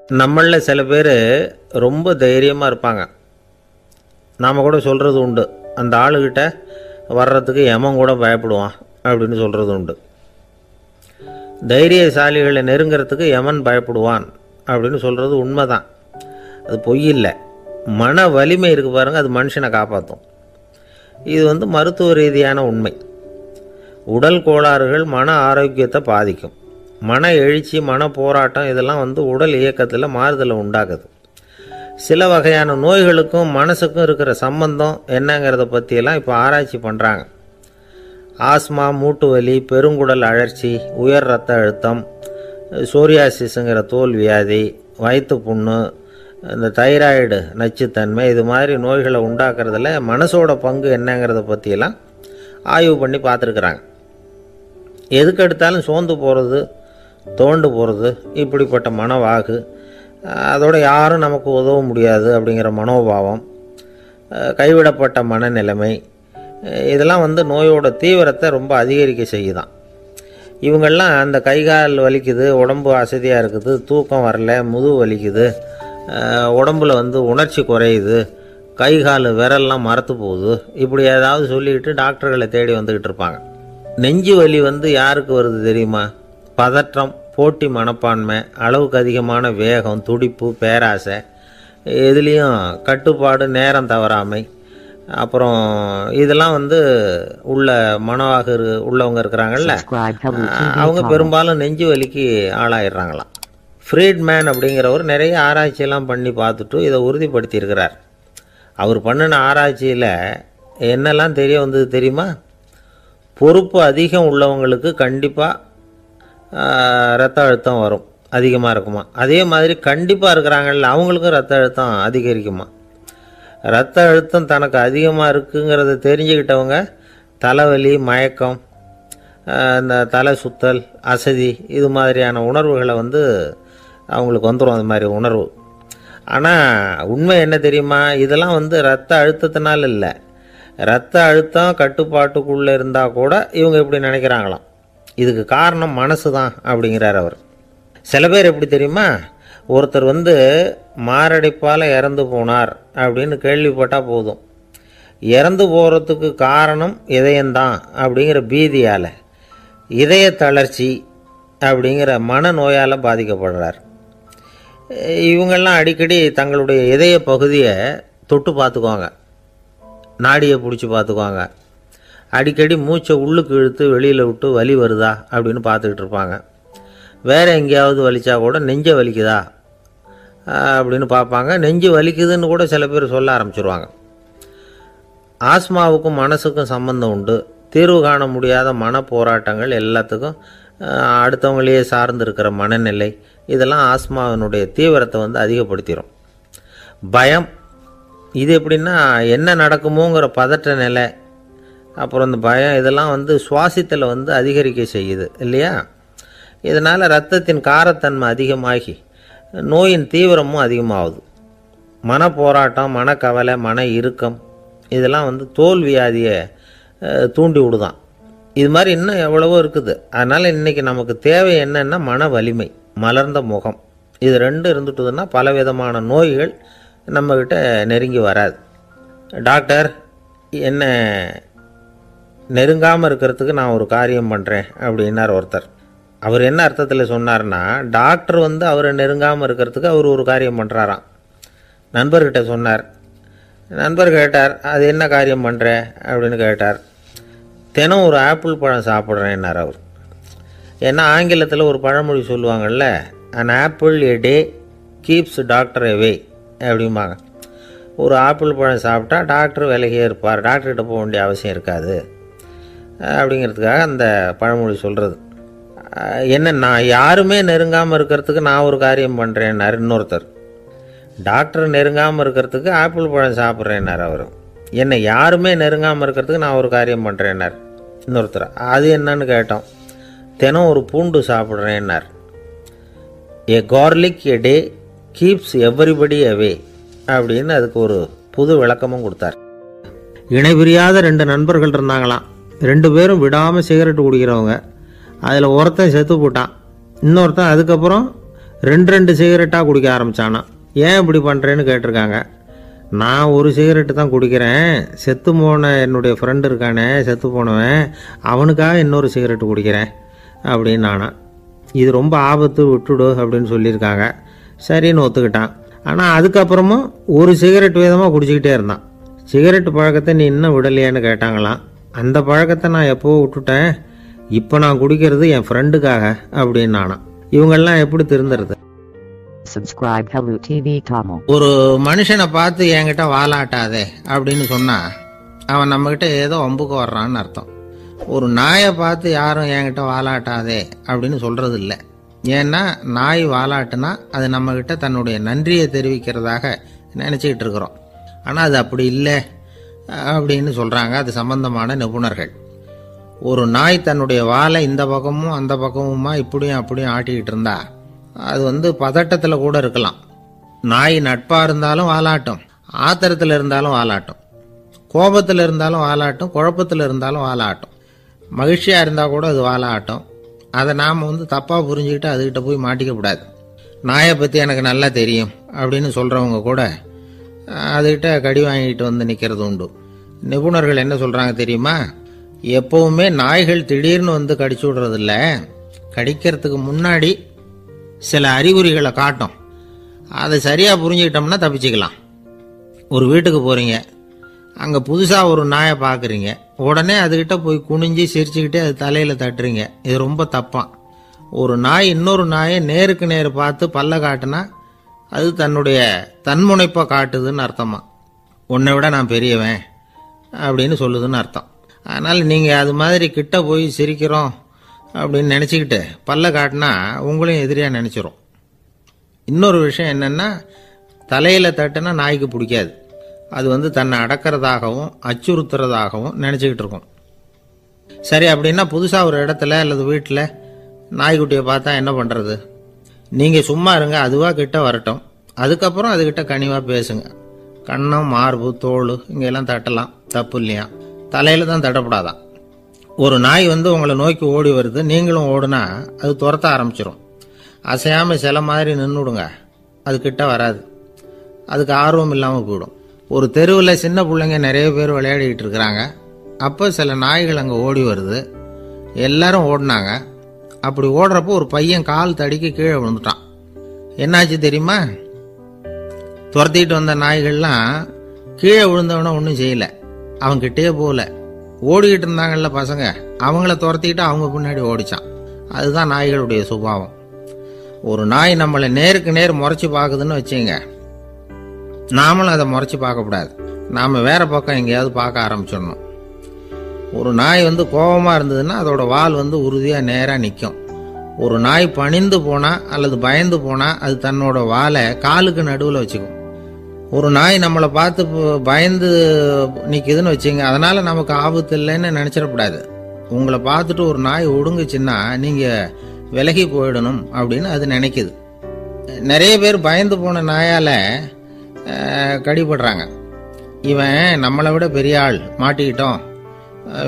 நம்மளில் சில பேர் ரொம்ப தைரியமாக இருப்பாங்க. நாம் கூட சொல்கிறது உண்டு, அந்த ஆளுகிட்ட வர்றதுக்கு எமன் கூட பயப்படுவான் அப்படின்னு சொல்கிறது உண்டு. தைரியசாலிகளை நெருங்கிறதுக்கு எமன் பயப்படுவான் அப்படின்னு சொல்கிறது உண்மை தான். அது பொய் இல்லை. மன வலிமை இருக்குது பாருங்கள், அது மனுஷனை காப்பாற்றும். இது மருத்துவ ரீதியான உண்மை. உடல் கோளாறுகள் மன ஆரோக்கியத்தை பாதிக்கும். மன எழுச்சி, மன போராட்டம் இதெல்லாம் உடல் இயக்கத்தில் மாறுதலை உண்டாக்குது. சில வகையான நோய்களுக்கும் மனசுக்கும் இருக்கிற சம்பந்தம் என்னங்கிறத பற்றியெல்லாம் இப்போ ஆராய்ச்சி பண்ணுறாங்க. ஆஸ்மா, மூட்டு வலி, பெருங்குடல் அழற்சி, உயர் இரத்த அழுத்தம், சோரியாசிஸுங்கிற தோல் வியாதி, வயிற்று புண்ணு, இந்த தைராய்டு நச்சுத்தன்மை, இது மாதிரி நோய்களை உண்டாக்குறதுல மனசோட பங்கு என்னங்கிறத பற்றியெல்லாம் ஆய்வு பண்ணி பார்த்துருக்குறாங்க. எதுக்கு எடுத்தாலும் சோர்ந்து போகிறது, தோண்டு போகிறது, இப்படிப்பட்ட மனவாகு, அதோட யாரும் நமக்கு உதவ முடியாது அப்படிங்கிற மனோபாவம், கைவிடப்பட்ட மனநிலைமை, இதெல்லாம் நோயோட தீவிரத்தை ரொம்ப அதிகரிக்க செய்யுதான். இவங்கெல்லாம் அந்த கைகால் வலிக்குது, உடம்பு அசதியாக இருக்குது, தூக்கம் வரல, முதுகு வலிக்குது, உடம்புல உணர்ச்சி குறையுது, கை கால் விரல்லாம் மரத்து போகுது, இப்படி ஏதாவது சொல்லிக்கிட்டு டாக்டர்களை தேடி வந்துக்கிட்டு இருப்பாங்க. நெஞ்சு வலி யாருக்கு வருது தெரியுமா? பதற்றம், போட்டி மனப்பான்மை, அளவுக்கு அதிகமான வேகம், துடிப்பு, பேராசை, இதுலேயும் கட்டுப்பாடு, நேரம் தவறாமை, அப்புறம் இதெல்லாம் உள்ள மனவாக உள்ளவங்க இருக்கிறாங்கல்ல, அவங்க பெரும்பாலும் நெஞ்சு வலிக்கு ஆளாயிடுறாங்களாம். ஃப்ரீட்மேன் அப்படிங்கிறவர் நிறைய ஆராய்ச்சியெல்லாம் பண்ணி பார்த்துட்டு இதை உறுதிப்படுத்தியிருக்கிறார். அவர் பண்ணின ஆராய்ச்சியில் என்னெல்லாம் தெரிய வந்தது தெரியுமா? பொறுப்பு அதிகம் உள்ளவங்களுக்கு கண்டிப்பாக இரத்த அழுத்தம் வரும், அதிகமாக இருக்குமா. அதே மாதிரி கண்டிப்பாக இருக்கிறாங்கல்ல, அவங்களுக்கும் இரத்த அழுத்தம் அதிகரிக்குமா. இரத்த அழுத்தம் தனக்கு அதிகமாக இருக்குங்கிறத தெரிஞ்சுக்கிட்டவங்க தலைவலி, மயக்கம், இந்த தலை சுத்தல், அசதி, இது மாதிரியான உணர்வுகளை அவங்களுக்கு வந்துடும், அது மாதிரி உணர்வு. ஆனால் உண்மை என்ன தெரியுமா? இதெல்லாம் இரத்த அழுத்தத்தினால இல்லை. இரத்த அழுத்தம் கட்டுப்பாட்டுக்குள்ளே இருந்தால் கூட இவங்க இப்படி நினைக்கிறாங்களாம். இதுக்கு காரணம் மனசு தான் அப்படிங்கிறார் அவர். சில பேர் எப்படி தெரியுமா? ஒருத்தர் மாரடைப்பால் இறந்து போனார் அப்படின்னு கேள்விப்பட்டால் போதும், இறந்து போகிறதுக்கு காரணம் இதயம்தான் அப்படிங்கிற பீதியால், இதய தளர்ச்சி அப்படிங்கிற மனநோயால் பாதிக்கப்படுறார். இவங்கெல்லாம் அடிக்கடி தங்களுடைய இதய பகுதியை தொட்டு பார்த்துக்குவாங்க, நாடியை பிடிச்சி பார்த்துக்குவாங்க, அடிக்கடி மூச்சை உள்ளுக்கு இழுத்து வெளியில் விட்டு வலி வருதா அப்படின்னு பார்த்துக்கிட்டு இருப்பாங்க. வேறு எங்கேயாவது வலிச்சா கூட நெஞ்சை வலிக்குதா அப்படின்னு பார்ப்பாங்க. நெஞ்சு வலிக்குதுன்னு கூட சில பேர் சொல்ல ஆரம்பிச்சிருவாங்க. ஆஸ்மாவுக்கும் மனசுக்கும் சம்பந்தம் உண்டு. தீர்வு காண முடியாத மன போராட்டங்கள் எல்லாத்துக்கும் அடுத்தவங்களையே சார்ந்து இருக்கிற மனநிலை, இதெல்லாம் ஆஸ்மாவினுடைய தீவிரத்தை அதிகப்படுத்திடும். பயம், இது எப்படின்னா என்ன நடக்குமோங்கிற பதற்ற நிலை, அப்புறம் இந்த பயம், இதெல்லாம் சுவாசித்தலை அதிகரிக்க செய்யுது இல்லையா. இதனால் இரத்தத்தின் காரத்தன்மை அதிகமாகி நோயின் தீவிரமும் அதிகமாகுது. மன போராட்டம், மனக்கவலை, மன இறுக்கம், இதெல்லாம் தோல் வியாதியை தூண்டி விடுதான். இது மாதிரி இன்னும் எவ்வளவோ இருக்குது. அதனால் இன்றைக்கி நமக்கு தேவை என்னென்னா மன வலிமை, மலர்ந்த முகம், இது ரெண்டும் இருந்துட்டுதுன்னா பலவிதமான நோய்கள் நம்மக்கிட்ட நெருங்கி வராது. டாக்டர், என்ன நெருங்காமல் இருக்கிறதுக்கு நான் ஒரு காரியம் பண்ணுறேன் அப்படின்னார் ஒருத்தர். அவர் என்ன அர்த்தத்தில் சொன்னார்னா, டாக்டர் அவரை நெருங்காமல் இருக்கிறதுக்கு அவர் ஒரு காரியம் பண்ணுறாராம். நண்பர்கிட்ட சொன்னார். நண்பர் கேட்டார், அது என்ன காரியம் பண்ணுற அப்படின்னு கேட்டார். தினம் ஒரு ஆப்பிள் பழம் சாப்பிட்றேன்னார் அவர். ஏன்னா ஆங்கிலத்தில் ஒரு பழமொழி சொல்லுவாங்கள்ல, an apple a day keeps doctor away அப்படிம்பாங்க. ஒரு ஆப்பிள் பழம் சாப்பிட்டா டாக்டர் விலகியே இருப்பார், டாக்டர்கிட்ட போக வேண்டிய அவசியம் இருக்காது அப்படிங்கிறதுக்காக அந்த பழமொழி சொல்கிறது. என்ன, நான் யாருமே நெருங்காமல் இருக்கிறதுக்கு நான் ஒரு காரியம் பண்ணுறேன்னார் இன்னொருத்தர். டாக்டர் நெருங்காமல் இருக்கிறதுக்கு ஆப்பிள் பழம் சாப்பிட்றேன்னார் அவர். என்னை யாருமே நெருங்காமல் இருக்கிறதுக்கு நான் ஒரு காரியம் பண்ணுறேன்னார் இன்னொருத்தர். அது என்னன்னு கேட்டோம். தினம் ஒரு பூண்டு சாப்பிட்றேன்னார். ஏ கார்லிக் எ டே கீப்ஸ் எவ்ரிபடி அவே அப்படின்னு அதுக்கு ஒரு புது விளக்கமும் கொடுத்தார். இணைபிரியாத 2 நண்பர்கள் இருந்தாங்களாம். 2 பேரும் விடாமல் சிகரெட்டு குடிக்கிறவங்க. அதில் ஒருத்தன் செத்து போட்டான். இன்னொருத்தன் அதுக்கப்புறம் ரெண்டு சிகரெட்டாக குடிக்க ஆரம்பித்தானா. ஏன் இப்படி பண்ணுறேன்னு கேட்டிருக்காங்க. நான் ஒரு சிகரெட்டு தான் குடிக்கிறேன், செத்து போன என்னுடைய ஃப்ரெண்டு இருக்கானே செத்து போனவன், அவனுக்காக இன்னொரு சிகரெட்டு குடிக்கிறேன் அப்படின்னு நானா. இது ரொம்ப ஆபத்து, விட்டுடு அப்படின்னு சொல்லியிருக்காங்க. சரின்னு ஒத்துக்கிட்டான். ஆனால் அதுக்கப்புறமும் ஒரு சிகரெட் வீதமாக குடிச்சிக்கிட்டே இருந்தான். சிகரெட்டு பழக்கத்தை நீ இன்னும் விடலையான்னு கேட்டாங்களாம். அந்த பழக்கத்தை நான் எப்போ விட்டுட்டேன், இப்போ நான் குடிக்கிறது என் ஃப்ரெண்டுக்காக அப்படின்னு நானா. இவங்கெல்லாம் எப்படி திருந்துறது? Subscribe Hello TV Tamil. ஒரு மனுஷனை பார்த்து என்கிட்ட வாலாட்டாதே அப்படின்னு சொன்னா அவன் நம்மகிட்ட ஏதோ வம்புக்கு வர்றான்னு அர்த்தம். ஒரு நாயை பார்த்து யாரும் என்கிட்ட வாலாட்டாதே அப்படின்னு சொல்றது இல்லை. ஏன்னா நாய் வாலாட்டுனா அது நம்மகிட்ட தன்னுடைய நன்றியை தெரிவிக்கிறதாக நினச்சிக்கிட்டு இருக்கிறோம். ஆனால் அது அப்படி இல்லை அப்படின்னு சொல்கிறாங்க அது சம்பந்தமான நிபுணர்கள். ஒரு நாய் தன்னுடைய வாலை இந்த பக்கமும் அந்த பக்கமுமா இப்படியும் அப்படியும் ஆட்டிக்கிட்டு இருந்தா அது பதட்டத்தில் கூட இருக்கலாம். நாய் நட்பாக இருந்தாலும் வாலாட்டும், ஆத்திரத்தில் இருந்தாலும் வாலாட்டும், கோபத்தில் இருந்தாலும் வாலாட்டும், குழப்பத்தில் இருந்தாலும் வாலாட்டும், மகிழ்ச்சியாக இருந்தால் கூட அது வாலாட்டும். அதை நாம் தப்பாக புரிஞ்சுக்கிட்டு அதுக்கிட்ட போய் மாட்டிக்கக்கூடாது. நாயை பற்றி எனக்கு நல்லா தெரியும் அப்படின்னு சொல்கிறவங்க கூட அதுக்கிட்ட கடி வாங்கிட்டு நிற்கிறது உண்டு. நிபுணர்கள் என்ன சொல்கிறாங்க தெரியுமா? எப்போவுமே நாய்கள் திடீர்னு கடிச்சு விடுறதில்ல, கடிக்கிறதுக்கு முன்னாடி சில அறிகுறிகளை காட்டும். அதை சரியாக புரிஞ்சுக்கிட்டோம்னா தப்பிச்சுக்கலாம். ஒரு வீட்டுக்கு போகிறீங்க, அங்கே புதுசாக ஒரு நாயை பார்க்குறீங்க, உடனே அதுக்கிட்ட போய் குனிஞ்சு சிரிச்சுக்கிட்டே அது தலையில் தட்டுறீங்க. இது ரொம்ப தப்பான். ஒரு நாய் இன்னொரு நாயை நேருக்கு நேர் பார்த்து பல்ல காட்டுனா அது தன்னுடைய தன்முனைப்பை காட்டுதுன்னு அர்த்தமா. உன்னை விட நான் பெரியவன் அப்படின்னு சொல்லுதுன்னு அர்த்தம். அதனால் நீங்கள் அது மாதிரி கிட்ட போய் சிரிக்கிறோம் அப்படின்னு நினச்சிக்கிட்டு பல்ல காட்டினா உங்களையும் எதிரியாக நினச்சிரும். இன்னொரு விஷயம் என்னென்னா, தலையில் தட்டுனா நாய்க்கு பிடிக்காது. அது தன்னை அடக்கிறதாகவும் அச்சுறுத்துறதாகவும் நினச்சிக்கிட்டு இருக்கும். சரி, அப்படின்னா புதுசாக ஒரு இடத்துல அல்லது வீட்டில் நாய்க்குட்டியை பார்த்தா என்ன பண்ணுறது? நீங்கள் சும்மா இருங்க, அதுவாக கிட்ட வரட்டும். அதுக்கப்புறம் அதுக்கிட்ட கனிவாக பேசுங்க. கன்னம், மார்பு, தோல் இங்கெல்லாம் தட்டலாம், தப்பு இல்லையா? தலையில் தான் தட்டப்படாதான். ஒரு நாய் உங்களை நோக்கி ஓடி வருது, நீங்களும் ஓடுனா அது துரத்த ஆரம்பிச்சிடும். அசையாமல் சில மாதிரி நின்றுடுங்க, அது கிட்ட வராது. அதுக்கு ஆர்வம் இல்லாமல் போயிடும். ஒரு தெருவில் சின்ன பிள்ளைங்க நிறைய பேர் விளையாடிக்கிட்டு இருக்கிறாங்க. அப்போ சில நாய்கள் அங்கே ஓடி வருது. எல்லாரும் ஓடினாங்க. அப்படி ஓடுறப்போ ஒரு பையன் கால் தடிக்கு கீழே விழுந்துட்டான். என்னாச்சு தெரியுமா? துரத்திட்டு வந்த நாய்கள்லாம் கீழே விழுந்தவன ஒன்றும் செய்யலை, அவன்கிட்டே போகல. ஓடிக்கிட்டு இருந்தாங்கல்ல பசங்க, அவங்கள துரத்திக்கிட்டு அவங்க பின்னாடி ஓடிச்சான். அதுதான் நாய்களுடைய சுபாவம். ஒரு நாய் நம்மளை நேருக்கு நேர் முறைச்சி பார்க்குதுன்னு வச்சுங்க, நாமளும் அதை முறைச்சி பார்க்கக்கூடாது. நாம் வேற பக்கம் எங்கேயாவது பார்க்க ஆரம்பிச்சிடணும். ஒரு நாய் கோபமாக இருந்ததுன்னா அதோட வால் உறுதியாக நேராக நிற்கும். ஒரு நாய் பணிந்து போனால் அல்லது பயந்து போனால் அது தன்னோட வாலை காலுக்கு நடுவில் வச்சுக்கும். ஒரு நாய் நம்மளை பார்த்து பயந்து நிற்குதுன்னு வச்சுங்க, அதனால் நமக்கு ஆபத்து இல்லைன்னு நினச்சிடக்கூடாது. உங்களை பார்த்துட்டு ஒரு நாய் ஒடுங்குச்சுன்னா நீங்கள் விலகி போயிடணும் அப்படின்னு அது நினைக்குது. நிறைய பேர் பயந்து போன நாயால் கடிபடுறாங்க. இவன் நம்மளை விட பெரிய ஆள், மாட்டிக்கிட்டோம்,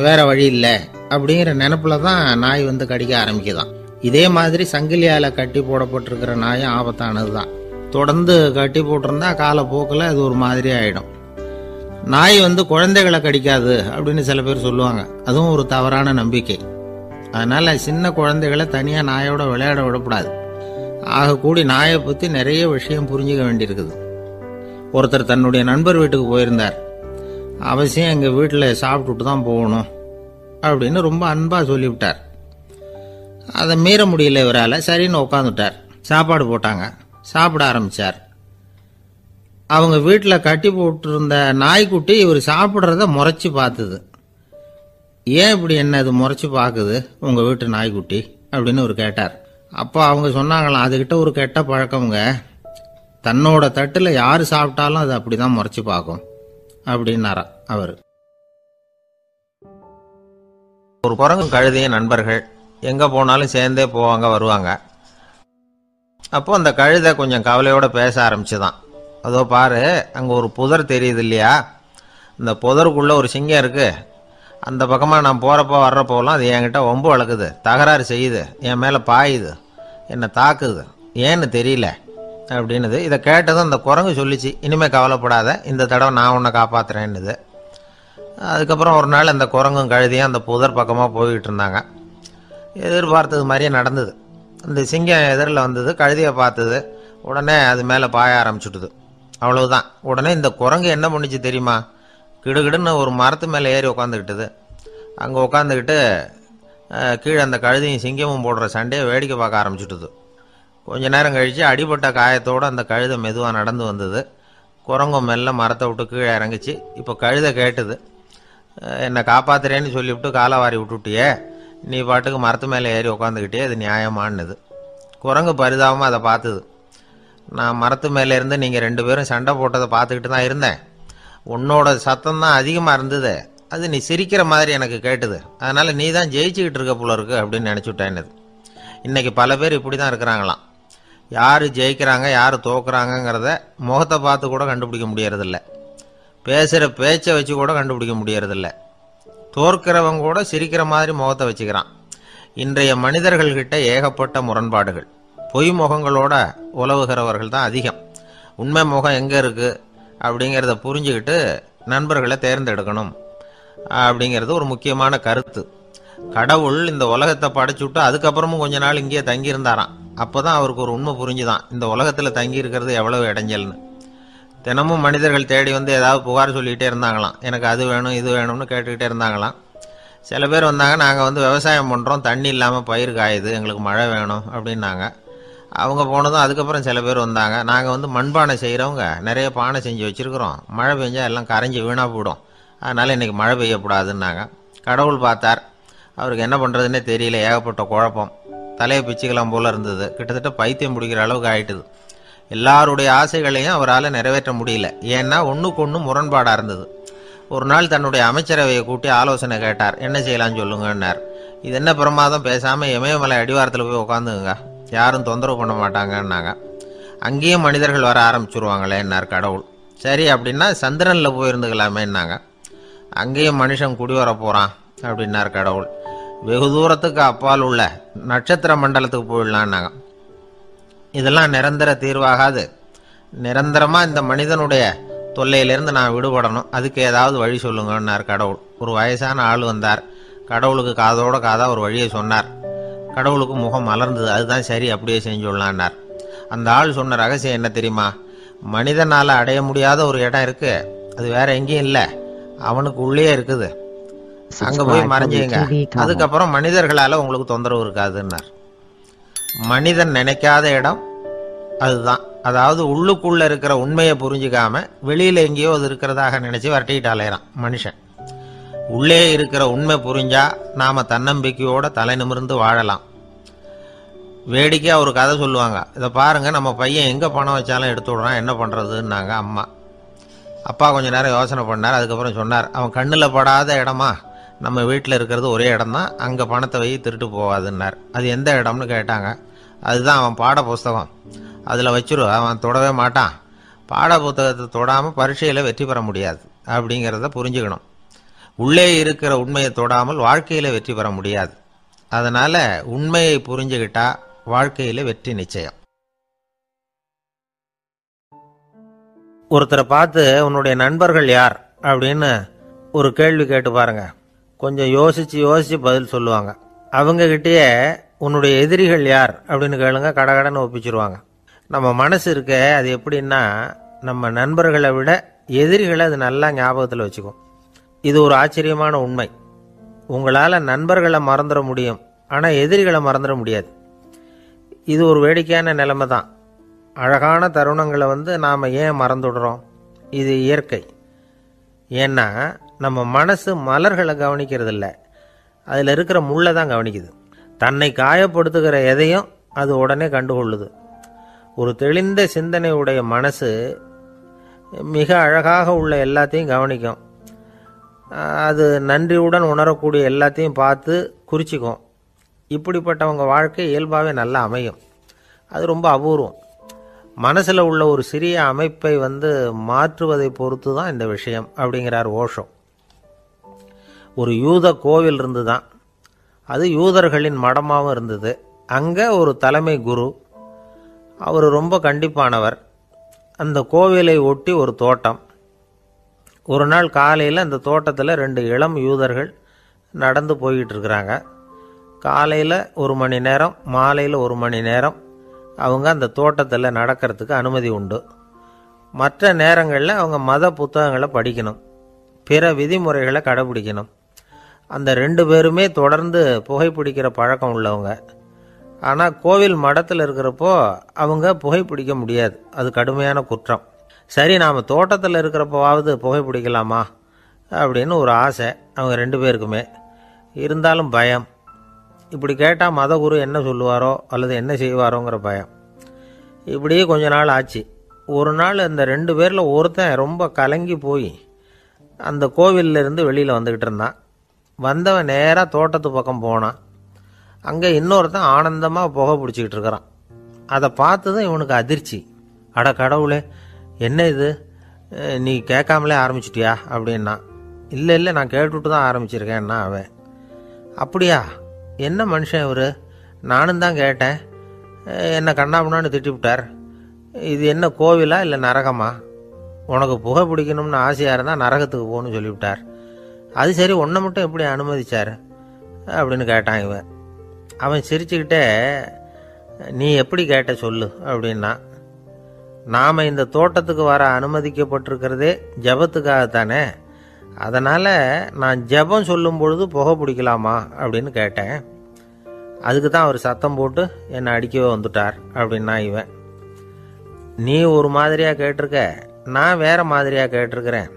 வேற வழி இல்லை அப்படிங்கிற நினப்பில் தான் நாய் கடிக்க ஆரம்பிக்குதான். இதே மாதிரி சங்கிலியால் கட்டி போடப்பட்டிருக்கிற நாயும் ஆபத்தானது தான். தொடர்ந்து கட்டி போட்டிருந்தா காலப்போக்கில் அது ஒரு மாதிரி ஆகிடும். நாய் குழந்தைகளை கடிக்காது அப்படின்னு சில பேர் சொல்லுவாங்க. அதுவும் ஒரு தவறான நம்பிக்கை. அதனால் சின்ன குழந்தைகளை தனியாக நாயோட விளையாட விடக்கூடாது. ஆகக்கூடி நாயை பற்றி நிறைய விஷயம் புரிஞ்சுக்க வேண்டியிருக்குது. ஒருத்தர் தன்னுடைய நண்பர் வீட்டுக்கு போயிருந்தார். அவசியம் எங்கள் வீட்டில் சாப்பிட்டுட்டு தான் போகணும் அப்படின்னு ரொம்ப அன்பாக சொல்லிவிட்டார். அதை மீற முடியல இவரால். சரின்னு உட்காந்துட்டார். சாப்பாடு போட்டாங்க, சாப்பிட ஆரம்பித்தார். அவங்க வீட்டில் கட்டி போட்டிருந்த நாய்க்குட்டி இவர் சாப்பிட்றத முறைச்சி பார்த்துது. ஏன் இப்படி என்ன இது முறைச்சி பார்க்குது உங்கள் வீட்டு நாய்க்குட்டி அப்படின்னு அவர் கேட்டார். அப்போ அவங்க சொன்னாங்களாம், அதுக்கிட்ட ஒரு கெட்ட பழக்கமுங்க, தன்னோட தட்டில் யார் சாப்பிட்டாலும் அது அப்படி தான் முறைச்சி பார்க்கும் அப்படின்னாரா அவர். ஒரு குரங்கும் கழுதையும் நண்பர்கள், எங்கே போனாலும் சேர்ந்தே போவாங்க வருவாங்க. அப்போ அந்த கழுதை கொஞ்சம் கவலையோடு பேச ஆரம்பிச்சுதான். அதோ பாரு, அங்கே ஒரு புதர் தெரியுது இல்லையா, இந்த புதருக்குள்ளே ஒரு சிங்கம் இருக்குது. அந்த பக்கமாக நான் போகிறப்போ வர்றப்போலாம் அது என்கிட்ட வம்பு வளர்க்குது, தகராறு செய்யுது, என் மேலே பாயுது, என்னை தாக்குது ஏன்னு தெரியல அப்படின்னுது. இதை கேட்டதும் அந்த குரங்கு சொல்லிச்சு, இனிமேல் கவலைப்படாத, இந்த தடவை நான் உன்னை காப்பாற்றுறேன்னுது. அதுக்கப்புறம் ஒரு நாள் அந்த குரங்கும் கழுதியும் அந்த புதர் பக்கமாக போய்கிட்டு இருந்தாங்க. எதிர்பார்த்தது மாதிரியே நடந்தது. இந்த சிங்கம் எதிரில் வந்தது, கழுதியை பார்த்தது, உடனே அது மேலே பாய ஆரம்பிச்சுட்டுது. அவ்வளவுதான். உடனே இந்த குரங்கு என்ன பண்ணிச்சு தெரியுமா? கிடுகிடுன்னு ஒரு மரத்து மேலே ஏறி உட்காந்துக்கிட்டது. அங்கே உட்காந்துக்கிட்டு கீழே அந்த கழுதியும் சிங்கமும் போடுற சண்டையை வேடிக்கை பார்க்க ஆரம்பிச்சுட்டுது. கொஞ்ச நேரம் கழித்து அடிபட்ட காயத்தோடு அந்த கழுதை மெதுவாக நடந்து வந்தது. குரங்கும் மெல்ல மரத்தை விட்டு கீழே இறங்கிச்சு. இப்போ கழுதை கேட்டுது, என்னை காப்பாத்துறேன்னு சொல்லிவிட்டு காலவாரி விட்டுட்டியே, நீ பாட்டுக்கு மரத்து மேலே ஏறி உட்காந்துக்கிட்டே, அது நியாயமானது. குரங்கு பரிதாபமாக அதை பார்த்துது. நான் மரத்து மேலே இருந்து நீங்கள் 2 பேரும் சண்டை போட்டதை பார்த்துக்கிட்டு தான் இருந்தேன். உன்னோட சத்தம் தான் அதிகமாக இருந்தது, அது நீ சிரிக்கிற மாதிரி எனக்கு கேட்டுது. அதனால் நீ தான் ஜெயிச்சுக்கிட்டு இருக்க போல இருக்கு அப்படின்னு நினச்சிவிட்டேன்னு. இன்றைக்கி பல பேர் இப்படி தான் இருக்கிறாங்களாம். யார் ஜெயிக்கிறாங்க யார் தோக்குறாங்கங்கிறத முகத்தை பார்த்து கூட கண்டுபிடிக்க முடியறதில்ல. பேசுகிற பேச்சை வச்சு கூட கண்டுபிடிக்க முடியறதில்ல. தோற்கிறவங்க கூட சிரிக்கிற மாதிரி முகத்தை வச்சுக்கிறான். இன்றைய மனிதர்கள்கிட்ட ஏகப்பட்ட முரண்பாடுகள். பொய் முகங்களோட உலவுகிறவர்கள் தான் அதிகம். உண்மை முகம் எங்கே இருக்குது அப்படிங்கிறத புரிஞ்சுக்கிட்டு நண்பர்களை தேர்ந்தெடுக்கணும் அப்படிங்கிறது ஒரு முக்கியமான கருத்து. கடவுள் இந்த உலகத்தை படைச்சுட்டு அதுக்கப்புறமும் கொஞ்ச நாள் இங்கேயே தங்கியிருந்தாராம். அப்போ தான் அவருக்கு ஒரு உண்மை புரிஞ்சுதான், இந்த உலகத்தில் தங்கி இருக்கிறது எவ்வளவு இடைஞ்சல்னு. தினமும் மனிதர்கள் தேடி வந்து ஏதாவது புகார் சொல்லிகிட்டே இருந்தாங்களாம். எனக்கு அது வேணும் இது வேணும்னு கேட்டுக்கிட்டே இருந்தாங்களாம். சில பேர் வந்தாங்க, நாங்கள் வந்து விவசாயம் பண்ணுறோம், தண்ணி இல்லாமல் பயிர் காயுது, எங்களுக்கு மழை வேணும் அப்படின்னாங்க. அவங்க போனதும் அதுக்கப்புறம் சில பேர் வந்தாங்க, நாங்கள் வந்து மண்பானை செய்கிறவங்க, நிறைய பானை செஞ்சு வச்சுருக்குறோம், மழை பெஞ்சால் எல்லாம் கரைஞ்சி வீணாக போயிடும், அதனால் இன்றைக்கி மழை பெய்யக்கூடாதுன்னாங்க. கடவுள் பார்த்தார், அவருக்கு என்ன பண்ணுறதுன்னே தெரியல, ஏகப்பட்ட குழப்பம், தலையை பிச்சுக்கலாம் போல் இருந்தது. கிட்டத்தட்ட பைத்தியம் பிடிக்கிற அளவுக்கு ஆயிட்டுது. எல்லாருடைய ஆசைகளையும் அவரால் நிறைவேற்ற முடியல. ஏன்னா ஒன்றுக்கு ஒன்று முரண்பாடாக இருந்தது. ஒரு நாள் தன்னுடைய அமைச்சரவையை கூட்டி ஆலோசனை கேட்டார். என்ன செய்யலான்னு சொல்லுங்கன்னார். இது என்ன பிரமாதம், பேசாமல் இமயமலை அடிவாரத்தில் போய் உட்காந்துங்க, யாரும் தொந்தரவு பண்ண மாட்டாங்கன்னாங்க. அங்கேயும் மனிதர்கள் வர ஆரம்பிச்சுருவாங்களேன்னார் கடவுள். சரி அப்படின்னா சந்திரனில் போயிருந்துக்கலாமேன்னாங்க. அங்கேயும் மனுஷன் குடி வர போகிறான் அப்படின்னார் கடவுள். வெகு தூரத்துக்கு அப்பால் உள்ள நட்சத்திர மண்டலத்துக்கு போயிடலான்னாங்க. இதெல்லாம் நிரந்தர தீர்வாகாது, நிரந்தரமாக இந்த மனிதனுடைய தொல்லையிலேருந்து நான் விடுபடணும், அதுக்கு ஏதாவது வழி சொல்லுங்கன்னார் கடவுள். ஒரு வயசான ஆள் வந்தார். கடவுளுக்கு காதோட காதாக ஒரு வழியை சொன்னார். கடவுளுக்கு முகம் மலர்ந்தது. அதுதான் சரி, அப்படியே செஞ்சுடலான்னார். அந்த ஆள் சொன்ன ரகசியம் என்ன தெரியுமா? மனிதனால் அடைய முடியாத ஒரு இடம் இருக்குது, அது வேற எங்கேயும் இல்லை, அவனுக்கு உள்ளே இருக்குது, அங்கே போய் மறைஞ்சிங்க, அதுக்கப்புறம் மனிதர்களால் உங்களுக்கு தொந்தரவு இருக்காதுன்னார். மனிதன் நினைக்காத இடம் அதுதான். அதாவது உள்ளுக்குள்ளே இருக்கிற உண்மையை புரிஞ்சுக்காம வெளியில் எங்கேயோ அது இருக்கிறதாக நினச்சி வரட்டிக்கிட்டு அலையிறான் மனுஷன். உள்ளே இருக்கிற உண்மை புரிஞ்சா நாம் தன்னம்பிக்கையோட தலை நிமிர்ந்து வாழலாம். வேடிக்கையாக ஒரு கதை சொல்லுவாங்க. இதை பாருங்கள், நம்ம பையன் எங்கே பணம் வச்சாலும் எடுத்து விடுறான், என்ன பண்ணுறதுன்னாங்க அம்மா. அப்பா கொஞ்சம் நேரம் யோசனை பண்ணார். அதுக்கப்புறம் சொன்னார், அவன் கண்ணில் படாத இடமா, நம்ம வீட்டில் இருக்கிறது ஒரே இடம் தான், அங்கே பணத்தை வை திருட்டு போகாதுன்னார். அது எந்த இடம்னு கேட்டாங்க. அதுதான் அவன் பாட புஸ்தகம், அதில் வச்சிரு, அவன் தொடவே மாட்டான். பாட புத்தகத்தை தொடாமல் பரீட்சையில் வெற்றி பெற முடியாது அப்படிங்கிறத புரிஞ்சுக்கணும். உள்ளே இருக்கிற உண்மையை தொடாமல் வாழ்க்கையில் வெற்றி பெற முடியாது. அதனால் உண்மையை புரிஞ்சுக்கிட்டா வாழ்க்கையில் வெற்றி நிச்சயம். ஒருத்தரை பார்த்து உன்னுடைய நண்பர்கள் யார் அப்படின்னு ஒரு கேள்வி கேட்டு பாருங்க. கொஞ்சம் யோசித்து பதில் சொல்லுவாங்க. அவங்ககிட்டயே உன்னுடைய எதிரிகள் யார் அப்படின்னு கேளுங்க, கடகடன்னு ஒப்பிச்சிருவாங்க. நம்ம மனசு இருக்க, அது எப்படின்னா நம்ம நண்பர்களை விட எதிரிகளை அது நல்லா ஞாபகத்தில் வச்சுக்கும். இது ஒரு ஆச்சரியமான உண்மை. உங்களால் நண்பர்களை மறந்துட முடியும், ஆனால் எதிரிகளை மறந்துட முடியாது. இது ஒரு வேடிக்கையான நிலைமை தான். அழகான தருணங்களை நாம் ஏன் மறந்துடுறோம்? இது இயற்கை. ஏன்னா நம்ம மனசு மலர்களை கவனிக்கிறதில்ல, அதில் இருக்கிற முள்ளை தான் கவனிக்குது. தன்னை காயப்படுத்துகிற எதையும் அது உடனே கண்டுகொள்ளுது. ஒரு தெளிந்த சிந்தனை உடைய மனசு மிக அழகாக உள்ள எல்லாத்தையும் கவனிக்கும். அது நன்றியுடன் உணரக்கூடிய எல்லாத்தையும் பார்த்து குறிச்சிக்கும். இப்படிப்பட்டவங்க வாழ்க்கை இயல்பாகவே நல்லா அமையும். அது ரொம்ப அபூர்வம். மனசில் உள்ள ஒரு சிறிய அமைப்பை மாற்றுவதை பொறுத்து தான் இந்த விஷயம் அப்படிங்கிறார் ஓஷோ. ஒரு யூத கோவில் இருந்து தான், அது யூதர்களின் மடமாகவும் இருந்தது. அங்கே ஒரு தலைமை குரு, அவர் ரொம்ப கண்டிப்பானவர். அந்த கோவிலை ஒட்டி ஒரு தோட்டம். ஒரு நாள் காலையில் அந்த தோட்டத்தில் 2 இளம் யூதர்கள் நடந்து போய்கிட்டு இருக்கிறாங்க. காலையில் 1 மணி நேரம், மாலையில் 1 மணி நேரம் அவங்க அந்த தோட்டத்தில் நடக்கிறதுக்கு அனுமதி உண்டு. மற்ற நேரங்களில் அவங்க மத புத்தகங்களை படிக்கணும், பிற விதிமுறைகளை கடைபிடிக்கணும். அந்த 2 பேருமே தொடர்ந்து புகைப்பிடிக்கிற பழக்கம் உள்ளவங்க. ஆனால் கோவில் மடத்தில் இருக்கிறப்போ அவங்க புகைப்பிடிக்க முடியாது, அது கடுமையான குற்றம். சரி, நாம் தோட்டத்தில் இருக்கிறப்போவாவது புகைப்பிடிக்கலாமா அப்படின்னு ஒரு ஆசை அவங்க 2 பேருக்குமே. இருந்தாலும் பயம். இப்படி கேட்டால் மதகுரு என்ன சொல்லுவாரோ அல்லது என்ன செய்வாரோங்கிற பயம். இப்படியே கொஞ்ச நாள் ஆச்சு. ஒரு நாள் அந்த 2 பேரில் ஒருத்தன் ரொம்ப கலங்கி போய் அந்த கோவிலிருந்து வெளியில் வந்துக்கிட்டு இருந்தான். வந்தவன் நேராக தோட்டத்து பக்கம் போனான். அங்கே இன்னொருத்தன் ஆனந்தமாக புகை பிடிச்சிக்கிட்டு இருக்கிறான். அதை பார்த்ததும் இவனுக்கு அதிர்ச்சி. அட கடவுளே, என்ன இது, நீ கேட்காமலே ஆரம்பிச்சிட்டியா அப்படின்னா. இல்லை இல்லை, நான் கேட்டுவிட்டு தான் ஆரம்பிச்சிருக்கேன்னா அவன். அப்படியா, என்ன மனுஷன் இவர், நானும் தான் கேட்டேன், என்னை கண்ணாமுன்னான்னு திட்டிவிட்டார். இது என்ன கோவிலா இல்லை நரகமா? உனக்கு புகை பிடிக்கணும்னு ஆசையாக இருந்தால் நரகத்துக்கு போகணும்னு சொல்லிவிட்டார். அது சரி, உன்னை மட்டும் எப்படி அனுமதிச்சார் அப்படின்னு கேட்டான் இவன். அவன் சிரிச்சுக்கிட்டே, நீ எப்படி கேட்ட சொல்லு அப்படின்னா. நாம் இந்த தோட்டத்துக்கு வர அனுமதிக்கப்பட்டிருக்கிறதே ஜபத்துக்காகத்தானே, அதனால் நான் ஜபம் சொல்லும் பொழுது புகை பிடிக்கலாமா அப்படின்னு கேட்டேன். அதுக்கு தான் அவர் சத்தம் போட்டு என்னை அடிக்கவே வந்துட்டார் அப்படின்னா இவன். நீ ஒரு மாதிரியாக கேட்டிருக்க, நான் வேற மாதிரியாக கேட்டிருக்கிறேன்.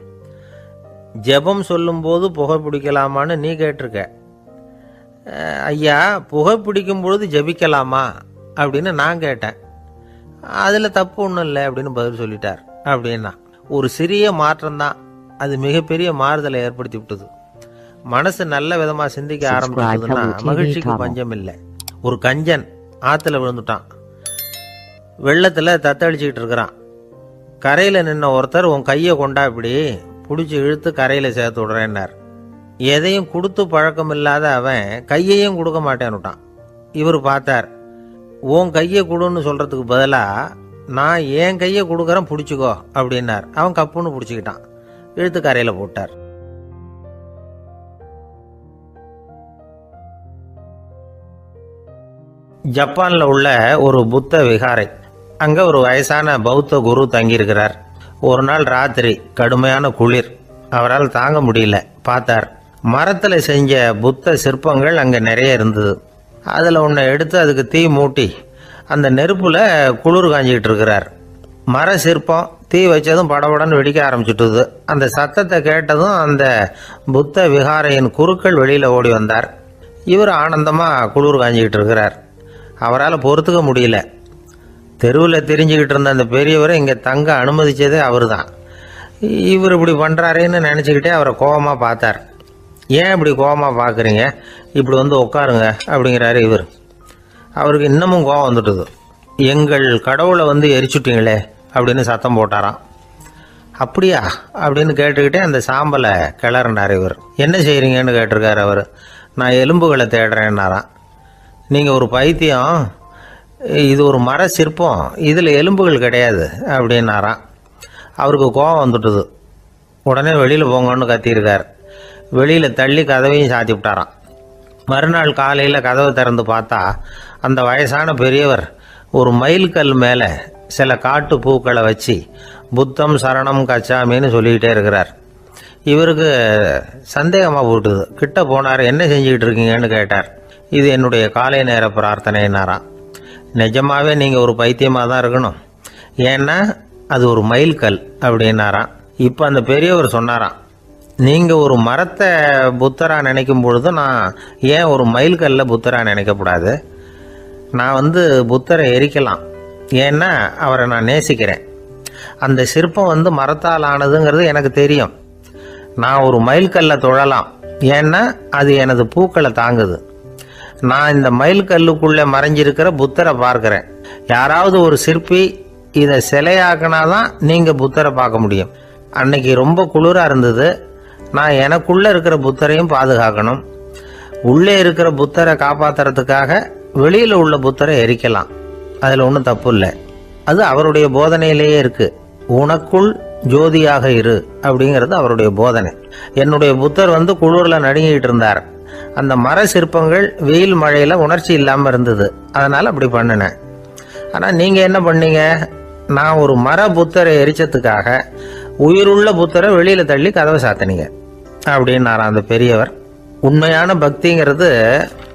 ஜெபம் சொல்லும்போது புகை பிடிக்கலாமான்னு நீ கேட்டிருக்க. ஐயா, புகை பிடிக்கும் பொழுது ஜெபிக்கலாமா அப்படின்னு நான் கேட்டேன். அதில் தப்பு ஒன்றும் இல்லை அப்படின்னு பதில் சொல்லிட்டார் அப்படின்னா. ஒரு சிறிய மாற்றம்தான் அது மிகப்பெரிய மாறுதலை ஏற்படுத்தி விட்டது. மனசு நல்ல விதமாக சிந்திக்க ஆரம்பிச்சதுன்னா மகிழ்ச்சிக்கு பஞ்சம் இல்லை. ஒரு கஞ்சன் ஆற்றுல விழுந்துட்டான். வெள்ளத்தில் தத்தளிச்சுக்கிட்டு இருக்கிறான். கரையில் நின்ன ஒருத்தர், உன் கையை கொண்டா இப்படி பிடிச்சி இழுத்து கரையில் சேர்த்து விடுறேன்னார். எதையும் கொடுத்து பழக்கம் இல்லாத அவன் கையையும் கொடுக்க மாட்டேன்னுட்டான். இவர் பார்த்தார். உன் கையை கொடுன்னு சொல்கிறதுக்கு பதிலாக நான் என் கையை கொடுக்குறேன் பிடிச்சிக்கோ அப்படின்னார். அவன் கப்புன்னு பிடிச்சிக்கிட்டான், இழுத்து கரையில் போட்டார். ஜப்பானில் உள்ள ஒரு புத்த விகாரை. அங்கே ஒரு வயசான பௌத்த குரு தங்கியிருக்கிறார். ஒரு நாள் ராத்திரி கடுமையான குளிர், அவரால் தாங்க முடியல. பார்த்தார், மரத்தில் செஞ்ச புத்த சிற்பங்கள் அங்கே நிறைய இருந்தது. அதில் ஒன்றை எடுத்து அதுக்கு தீ மூட்டி அந்த நெருப்பில் குளிர் காஞ்சிக்கிட்டு இருக்கிறார். மர சிற்பம் தீ வச்சதும் படபடன்னு வெடிக்க ஆரம்பிச்சுட்டுது. அந்த சத்தத்தை கேட்டதும் அந்த புத்த விகாரையின் குருக்கள் வெளியில் ஓடி வந்தார். இவர் ஆனந்தமாக குளிர் காஞ்சிக்கிட்டு இருக்கிறார். அவரால் பொறுத்துக்க முடியல. தெருவில் தெரிஞ்சுக்கிட்டு இருந்த அந்த பெரியவரை இங்கே தங்க அனுமதிச்சதே அவர் தான். இவர் இப்படி பண்ணுறாருன்னு நினச்சிக்கிட்டே அவரை கோபமாக பார்த்தார். ஏன் இப்படி கோபமாக பார்க்குறீங்க, இப்படி வந்து உட்காருங்க அப்படிங்கிறாரு இவர். அவருக்கு இன்னமும் கோபம் வந்துட்டுது. எங்கள் கடவுளை வந்து எரிச்சுட்டீங்களே அப்படின்னு சத்தம் போட்டாராம். அப்படியா அப்படின்னு கேட்டுக்கிட்டே அந்த சாம்பலை கிளறினார் இவர். என்ன செய்கிறீங்கன்னு கேட்டிருக்காரு அவர். நான் எலும்புகளை தேடுறேன்னாராம். நீங்கள் ஒரு பைத்தியம், இது ஒரு மர சிற்பம், இதில் எலும்புகள் கிடையாது அப்படின்னாராம். அவருக்கு கோபம் வந்துட்டுது. உடனே வெளியில் போங்கன்னு கத்தியிருக்கார். வெளியில் தள்ளி கதவையும் சாத்தி விட்டாராம். மறுநாள் காலையில் கதவை திறந்து பார்த்தா அந்த வயசான பெரியவர் ஒரு மைல்கல் மேலே சில காட்டு பூக்களை வச்சு புத்தம் சரணம் கச்சாமின்னு சொல்லிக்கிட்டே இருக்கிறார். இவருக்கு சந்தேகமாக போட்டுது. கிட்ட போனார். என்ன செஞ்சுக்கிட்டு இருக்கீங்கன்னு கேட்டார். இது என்னுடைய காலை நேர பிரார்த்தனைனாராம். நிஜமாவே நீங்கள் ஒரு பைத்தியமாக தான் இருக்கணும், ஏன்னா அது ஒரு மைல்கல் அப்படின்னாராம். இப்போ அந்த பெரியவர் சொன்னாராம், நீங்கள் ஒரு மரத்தை புத்தராக நினைக்கும் பொழுது நான் ஏன் ஒரு மைல்கல்ல புத்தராக நினைக்கக்கூடாது? நான் வந்து புத்தரை எரிக்கலாம், ஏன்னா அவரை நான் நேசிக்கிறேன். அந்த சிற்பம் வந்து மரத்தால் ஆனதுங்கிறது எனக்கு தெரியும். நான் ஒரு மைல்கல்லை தொழலாம், ஏன்னா அது எனது பூக்களை தாங்குது. நான் இந்த மைல்கல்லுக்குள்ளே மறைஞ்சிருக்கிற புத்தரை பார்க்குறேன். யாராவது ஒரு சிற்பி இதை சிலையாக்கினாதான் நீங்கள் புத்தரை பார்க்க முடியும். அன்னைக்கு ரொம்ப குளிராக இருந்தது. நான் எனக்குள்ளே இருக்கிற புத்தரையும் பாதுகாக்கணும். உள்ளே இருக்கிற புத்தரை காப்பாற்றுறதுக்காக வெளியில் உள்ள புத்தரை எரிக்கலாம், அதில் ஒன்றும் தப்பு இல்லை. அது அவருடைய போதனையிலேயே இருக்கு. உனக்குள் ஜோதியாக இரு அப்படிங்கிறது அவருடைய போதனை. என்னுடைய புத்தர் வந்து குளிர்ல நடுங்கிட்டு இருந்தார். அந்த மர சிற்பங்கள் வெயில் மழையில உணர்ச்சி இல்லாம இருந்தது, அதனால அப்படி பண்ணினேன். ஆனா நீங்க என்ன பண்ணீங்க? நான் ஒரு மர புத்தரை எரிச்சதுக்காக உயிருள்ள புத்தரை வெளியில தள்ளி கதவை சாத்தினீங்க அப்படின்னாராம் அந்த பெரியவர். உண்மையான பக்திங்கிறது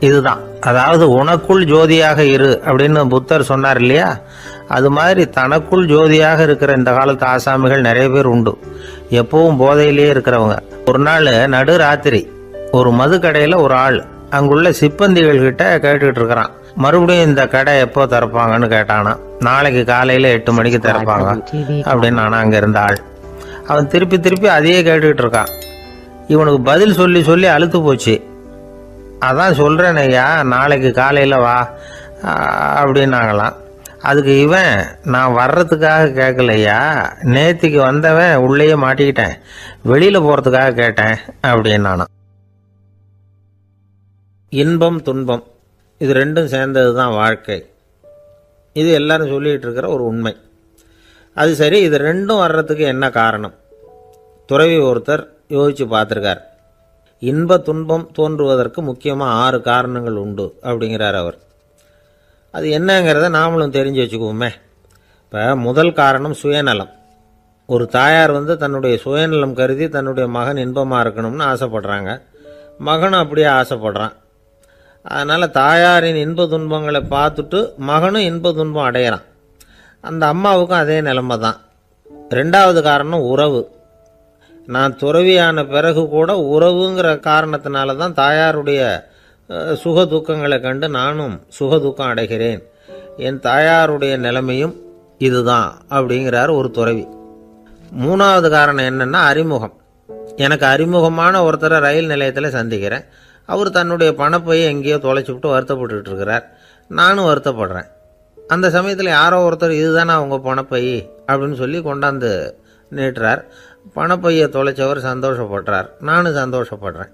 இதுதான். அதாவது உனக்குள் ஜோதியாக இரு அப்படின்னு புத்தர் சொன்னார் இல்லையா, அது மாதிரி தனக்குள் ஜோதியாக இருக்கிற இந்த காலத்து ஆசாமிகள் நிறைய பேர் உண்டு. எப்பவும் போதையிலேயே இருக்கிறவங்க. ஒரு நாள் நடு ராத்திரி ஒரு மது கடையில் ஒரு ஆள் அங்குள்ள சிப்பந்திகள் கிட்ட கேட்டுக்கிட்டு இருக்கிறான். மறுபடியும் இந்த கடை எப்போ திறப்பாங்கன்னு கேட்டானா. நாளைக்கு காலையில் 8 மணிக்கு திறப்பாங்க அப்படின்னு நானா அங்கே இருந்த ஆள். அவன் திருப்பி திருப்பி அதையே கேட்டுக்கிட்டு இருக்கான். இவனுக்கு பதில் சொல்லி சொல்லி அழுத்து போச்சு. அதான் சொல்கிறேன் ஐயா, நாளைக்கு காலையில் வா அப்படின்னாங்களாம். அதுக்கு இவன், நான் வர்றதுக்காக கேட்கலையா, நேத்திக்கு வந்தவன் உள்ளேயே மாட்டிக்கிட்டேன், வெளியில் போகிறதுக்காக கேட்டேன் அப்படின்னானா. இன்பம் துன்பம் இது ரெண்டும் சேர்ந்தது தான் வாழ்க்கை. இது எல்லாரும் சொல்லிகிட்டு இருக்கிற ஒரு உண்மை. அது சரி, இது ரெண்டும் வர்றதுக்கு என்ன காரணம்? துறவி ஒருத்தர் யோசித்து பார்த்துருக்கார். இன்ப துன்பம் தோன்றுவதற்கு முக்கியமாக 6 காரணங்கள் உண்டு அப்படிங்கிறார் அவர். அது என்னங்கிறத நாமளும் தெரிஞ்சு வச்சுக்குவோமே. இப்போ முதல் காரணம் சுயநலம். ஒரு தாயார் வந்து தன்னுடைய சுயநலம் கருதி தன்னுடைய மகன் இன்பமாக இருக்கணும்னு ஆசைப்படுறாங்க. மகனும் அப்படியே ஆசைப்படுறான். அதனால் தாயாரின் இன்ப துன்பங்களை பார்த்துட்டு மகனும் இன்ப துன்பம் அடையிறான். அந்த அம்மாவுக்கும் அதே நிலைமை தான். 2வது காரணம் உறவு. நான் துறவியான பிறகு கூட உறவுங்கிற காரணத்தினால தான் தாயாருடைய சுக துக்கங்களை கண்டு நானும் சுக துக்கம் அடைகிறேன். என் தாயாருடைய நிலைமையும் இதுதான் அப்படிங்கிறார் ஒரு துறவி. 3வது காரணம் என்னென்னா அறிமுகம். எனக்கு அறிமுகமான ஒருத்தரை ரயில் நிலையத்தில் சந்திக்கிறேன். அவர் தன்னுடைய பணப்பையை எங்கேயோ தொலைச்சிவிட்டு வருத்தப்பட்டு இருக்கிறார். நானும் வருத்தப்படுறேன். அந்த சமயத்தில் யாரோ ஒருத்தர் இதுதானே அவங்க பணப்பை அப்படின்னு சொல்லி கொண்டாந்து நீட்டுறார். பணப்பையை தொலைச்சவர் சந்தோஷப்படுறார், நானும் சந்தோஷப்படுறேன்.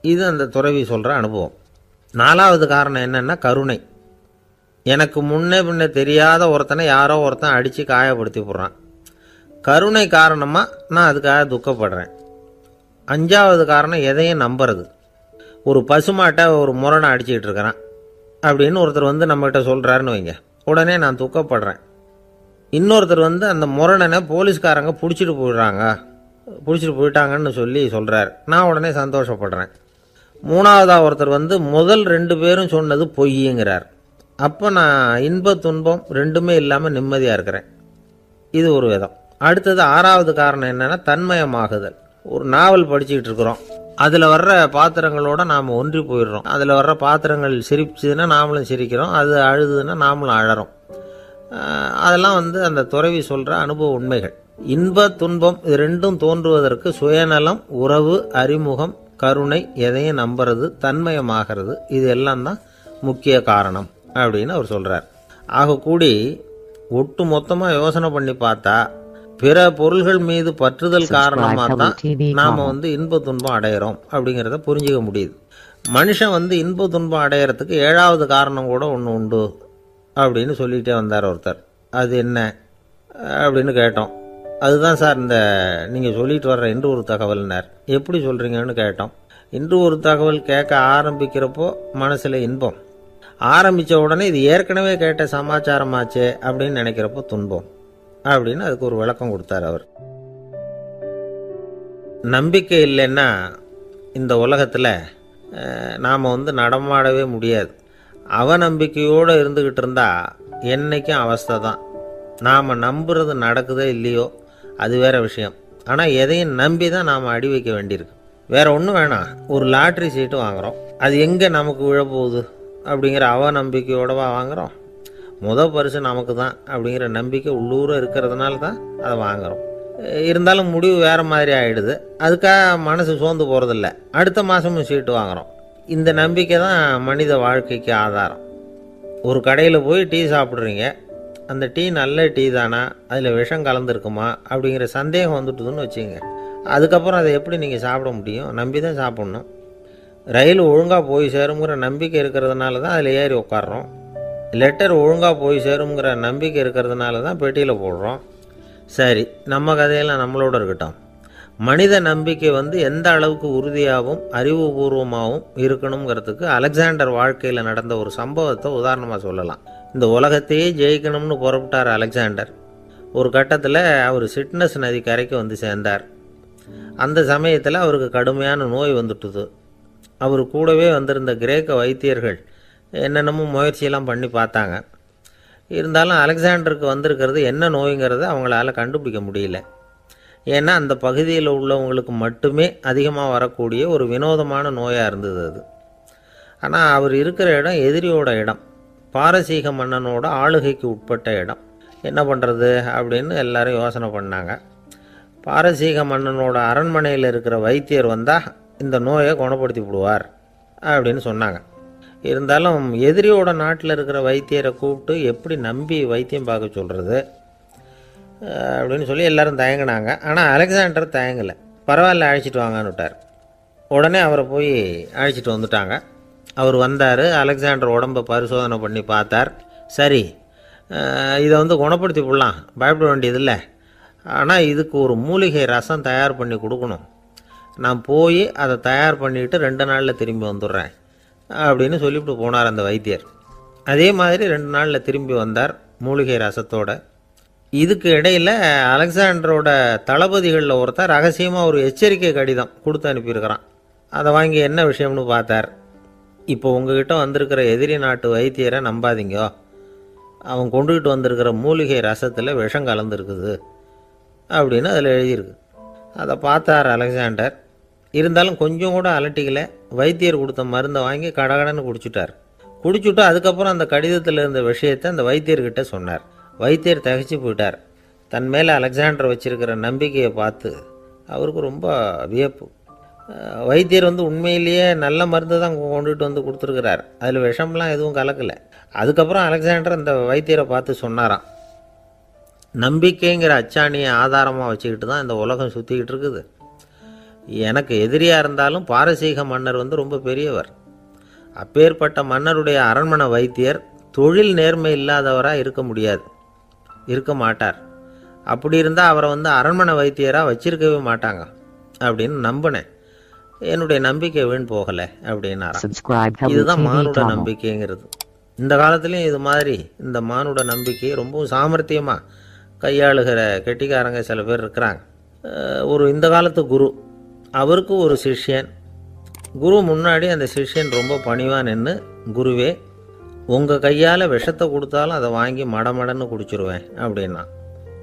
இது அந்த துறவி சொல்கிற அனுபவம். 4வது காரணம் என்னென்னா கருணை. எனக்கு முன்னே பின்னே தெரியாத ஒருத்தனை யாரோ ஒருத்தன் அடித்து காயப்படுத்தி போடுறான். கருணை காரணமாக நான் அதுக்காக துக்கப்படுறேன். 5வது காரணம் எதையும் நம்புறது. ஒரு பசுமாட்டை ஒரு முரணை அடிச்சுக்கிட்டு இருக்கிறான் அப்படின்னு ஒருத்தர் வந்து நம்மகிட்ட சொல்கிறாருன்னு வைங்க, உடனே நான் துக்கப்படுறேன். இன்னொருத்தர் வந்து அந்த முரணனை போலீஸ்காரங்க பிடிச்சிட்டு போயிட்டாங்கன்னு சொல்லி சொல்கிறார், நான் உடனே சந்தோஷப்படுறேன். 3வதாக ஒருத்தர் வந்து முதல் 2 பேரும் சொன்னது பொய்யுங்கிறார். அப்போ நான் இன்ப துன்பம் ரெண்டுமே இல்லாமல் நிம்மதியாக இருக்கிறேன். இது ஒரு விதம். அடுத்தது 6வது காரணம் என்னென்னா தன்மயமாகுதல். ஒரு நாவல் படிச்சுக்கிட்டு இருக்கிறோம், அதில் வர்ற பாத்திரங்களோட நாம் ஒன்றி போயிடுறோம். அதில் வர்ற பாத்திரங்கள் சிரிச்சுதுன்னா நாமளும் சிரிக்கிறோம், அது அழுதுன்னா நாமளும் அழறோம். அதெல்லாம் வந்து அந்த துறவி சொல்கிற அனுபவ உண்மைகள். இன்ப துன்பம் இது ரெண்டும் தோன்றுவதற்கு சுயநலம், உறவு, அறிமுகம், கருணை, எதையும் நம்புறது, தன்மயமாகிறது, இது எல்லாம் தான் முக்கிய காரணம் அப்படின்னு அவர் சொல்கிறார். ஆகக்கூடி ஒட்டு மொத்தமாக யோசனை பண்ணி பார்த்தா பிற பொருள்கள் மீது பற்றுதல் காரணமாக தான் நாம் வந்து இன்ப துன்பம் அடையிறோம் அப்படிங்கிறத புரிஞ்சிக்க முடியுது. மனுஷன் வந்து இன்ப துன்பம் அடையிறதுக்கு 7வது காரணம் கூட ஒன்று உண்டு அப்படின்னு சொல்லிகிட்டே வந்தார் ஒருத்தர். அது என்ன அப்படின்னு கேட்டோம். அதுதான் சார் இந்த நீங்கள் சொல்லிட்டு வர்ற இன்று ஒரு தகவல்னார். எப்படி சொல்கிறீங்கன்னு கேட்டோம். இன்று ஒரு தகவல் கேட்க ஆரம்பிக்கிறப்போ மனசில் இன்பம், ஆரம்பித்த உடனே இது ஏற்கனவே கேட்ட சமாச்சாரமாச்சே அப்படின்னு நினைக்கிறப்போ துன்பம் அப்படின்னு அதுக்கு ஒரு விளக்கம் கொடுத்தார் அவர். நம்பிக்கை இல்லைன்னா இந்த உலகத்தில் நாம் வந்து நடமாடவே முடியாது. அவநம்பிக்கையோடு இருந்துக்கிட்டு இருந்தால் என்றைக்கும் அவஸ்தை தான். நாம் நம்புறது நடக்குதோ இல்லையோ அது வேற விஷயம். ஆனால் எதையும் நம்பி தான் நாம் அடி வைக்க வேண்டியிருக்கு. வேறு ஒன்றும் வேணாம், ஒரு லாட்ரி சீட்டு வாங்குகிறோம், அது எங்கே நமக்கு விழப்போகுது அப்படிங்கிற அவநம்பிக்கையோடவா வாங்குகிறோம்? பரிசு நமக்கு தான் அப்படிங்கிற நம்பிக்கை உள்ளூர இருக்கிறதுனால தான் அதை வாங்குகிறோம். இருந்தாலும் முடிவு வேறு மாதிரி ஆகிடுது. அதுக்காக மனசு சோர்ந்து போகிறதில்ல, அடுத்த மாதமும் சீட்டு வாங்குகிறோம். இந்த நம்பிக்கை தான் மனித வாழ்க்கைக்கு ஆதாரம். ஒரு கடையில் போய் டீ சாப்பிட்றீங்க, அந்த டீ நல்ல டீ தானா, அதில் விஷம் கலந்துருக்குமா அப்படிங்கிற சந்தேகம் வந்துட்டுதுன்னு வச்சுங்க. அதுக்கப்புறம் அதை எப்படி நீங்கள் சாப்பிட முடியும்? நம்பி தான் சாப்பிட்ணும். ரயில் ஒழுங்காக போய் சேருங்கிற நம்பிக்கை இருக்கிறதுனால தான் அதில் ஏறி உட்காடுறோம். லெட்டர் ஒழுங்காக போய் சேருங்கிற நம்பிக்கை இருக்கிறதுனால தான் பெட்டியில் போடுறோம். சரி, நம்ம கதையெல்லாம் நம்மளோட இருக்கட்டும். மனித நம்பிக்கை எந்த அளவுக்கு உறுதியாகவும் அறிவுபூர்வமாகவும் இருக்கணுங்கிறதுக்கு அலெக்சாண்டர் வாழ்க்கையில் நடந்த ஒரு சம்பவத்தை உதாரணமாக சொல்லலாம். இந்த உலகத்தையே ஜெயிக்கணும்னு புறப்பட்டார் அலெக்சாண்டர். ஒரு கட்டத்தில் அவர் சிட்னஸ் நதி கரைக்கு சேர்ந்தார். அந்த சமயத்தில் அவருக்கு கடுமையான நோய் வந்துட்டுது. அவர் கூடவே வந்திருந்த கிரேக்க வைத்தியர்கள் என்னென்னமோ முயற்சியெல்லாம் பண்ணி பார்த்தாங்க. இருந்தாலும் அலெக்சாண்டருக்கு வந்திருக்கிறது என்ன நோய்ங்கிறத அவங்களால கண்டுபிடிக்க முடியல. ஏன்னா அந்த பகுதியில் உள்ளவங்களுக்கு மட்டுமே அதிகமாக வரக்கூடிய ஒரு வினோதமான நோயாக இருந்தது அது. ஆனால் அவர் இருக்கிற இடம் எதிரியோட இடம், பாரசீக மன்னனோட ஆளுகைக்கு உட்பட்ட இடம். என்ன பண்ணுறது அப்படின்னு எல்லாரும் யோசனை பண்ணாங்க. பாரசீக மன்னனோட அரண்மனையில் இருக்கிற வைத்தியர் வந்தால் இந்த நோயை குணப்படுத்தி விடுவார் அப்படின்னு சொன்னாங்க. இருந்தாலும் எதிரியோட நாட்டில் இருக்கிற வைத்தியரை கூப்பிட்டு எப்படி நம்பி வைத்தியம் பார்க்க சொல்கிறது அப்படின்னு சொல்லி எல்லோரும் தயங்கினாங்க. ஆனால் அலெக்சாண்டர் தயங்கலை. பரவாயில்ல, அழைச்சிட்டு வாங்கன்னு விட்டார். உடனே அவரை போய் அழைச்சிட்டு வந்துட்டாங்க. அவர் வந்தார். அலெக்சாண்டர் உடம்பை பரிசோதனை பண்ணி பார்த்தார். சரி, இதை குணப்படுத்தி விடலாம், பயப்பட வேண்டியதில்லை. ஆனால் இதுக்கு ஒரு மூலிகை ரசம் தயார் பண்ணி கொடுக்கணும். நான் போய் அதை தயார் பண்ணிவிட்டு 2 நாளில் திரும்பி வந்துடுறேன் அப்படின்னு சொல்லிவிட்டு போனார் அந்த வைத்தியர். அதே மாதிரி 2 நாளில் திரும்பி வந்தார் மூலிகை ரசத்தோட. இதுக்கு இடையில் அலெக்சாண்டரோட தளபதிகளில் ஒருத்தர் ரகசியமாக ஒரு எச்சரிக்கை கடிதம் கொடுத்து அனுப்பியிருக்கிறான். அதை வாங்கி என்ன விஷயம்னு பார்த்தார். இப்போ உங்ககிட்ட வந்திருக்கிற எதிரி நாட்டு வைத்தியரை நம்பாதீங்கோ, அவன் கொண்டுகிட்டு வந்திருக்கிற மூலிகை ரசத்தில் விஷம் கலந்துருக்குது அப்படின்னு அதில் எழுதியிருக்கு. அதை பார்த்தார் அலெக்சாண்டர். இருந்தாலும் கொஞ்சம் கூட அலட்டிக்கலை. வைத்தியர் கொடுத்த மருந்தை வாங்கி கடகடன்னு குடிச்சுட்டு அதுக்கப்புறம் அந்த கடிதத்தில் இருந்த விஷயத்தை அந்த வைத்தியர்கிட்ட சொன்னார். வைத்தியர் தகைச்சு போயிட்டார். தன் மேலே அலெக்சாண்டர் வச்சிருக்கிற நம்பிக்கையை பார்த்து அவருக்கு ரொம்ப வியப்பு. வைத்தியர் உண்மையிலேயே நல்ல மருந்து தான் கொண்டுகிட்டு கொடுத்துருக்கிறார், அதில் விஷம்லாம் எதுவும் கலக்கலை. அதுக்கப்புறம் அலெக்சாண்டர் அந்த வைத்தியரை பார்த்து சொன்னாராம், நம்பிக்கைங்கிற அச்சாணியை ஆதாரமாக வச்சுக்கிட்டு தான் இந்த உலகம் சுற்றிக்கிட்டு இருக்குது. எனக்கு எதிரியாக இருந்தாலும் பாரசீக மன்னர் ரொம்ப பெரியவர். அப்பேற்பட்ட மன்னருடைய அரண்மனை வைத்தியர் தொழில் நேர்மை இல்லாதவராக இருக்க மாட்டார். அப்படி இருந்தால் அவரை அரண்மனை வைத்தியராக வச்சிருக்கவே மாட்டாங்க அப்படின்னு நம்பினேன். என்னுடைய நம்பிக்கை வீண் போகலை அப்படின்னாராம். இதுதான் மானுட நம்பிக்கைங்கிறது. இந்த காலத்துலேயும் இது மாதிரி இந்த மானுட நம்பிக்கையை ரொம்பவும் சாமர்த்தியமாக கையாளுகிற கெட்டிக்காரங்க சில பேர் இருக்கிறாங்க. இந்த காலத்து குரு, அவருக்கு ஒரு சிஷ்யன். குரு முன்னாடி அந்த சிஷ்யன் ரொம்ப பணிவாக நின்று, குருவே, உங்கள் கையால் விஷத்தை கொடுத்தாலும் அதை வாங்கி மடமடன்னு குடிச்சிருவேன் அப்படின்னா.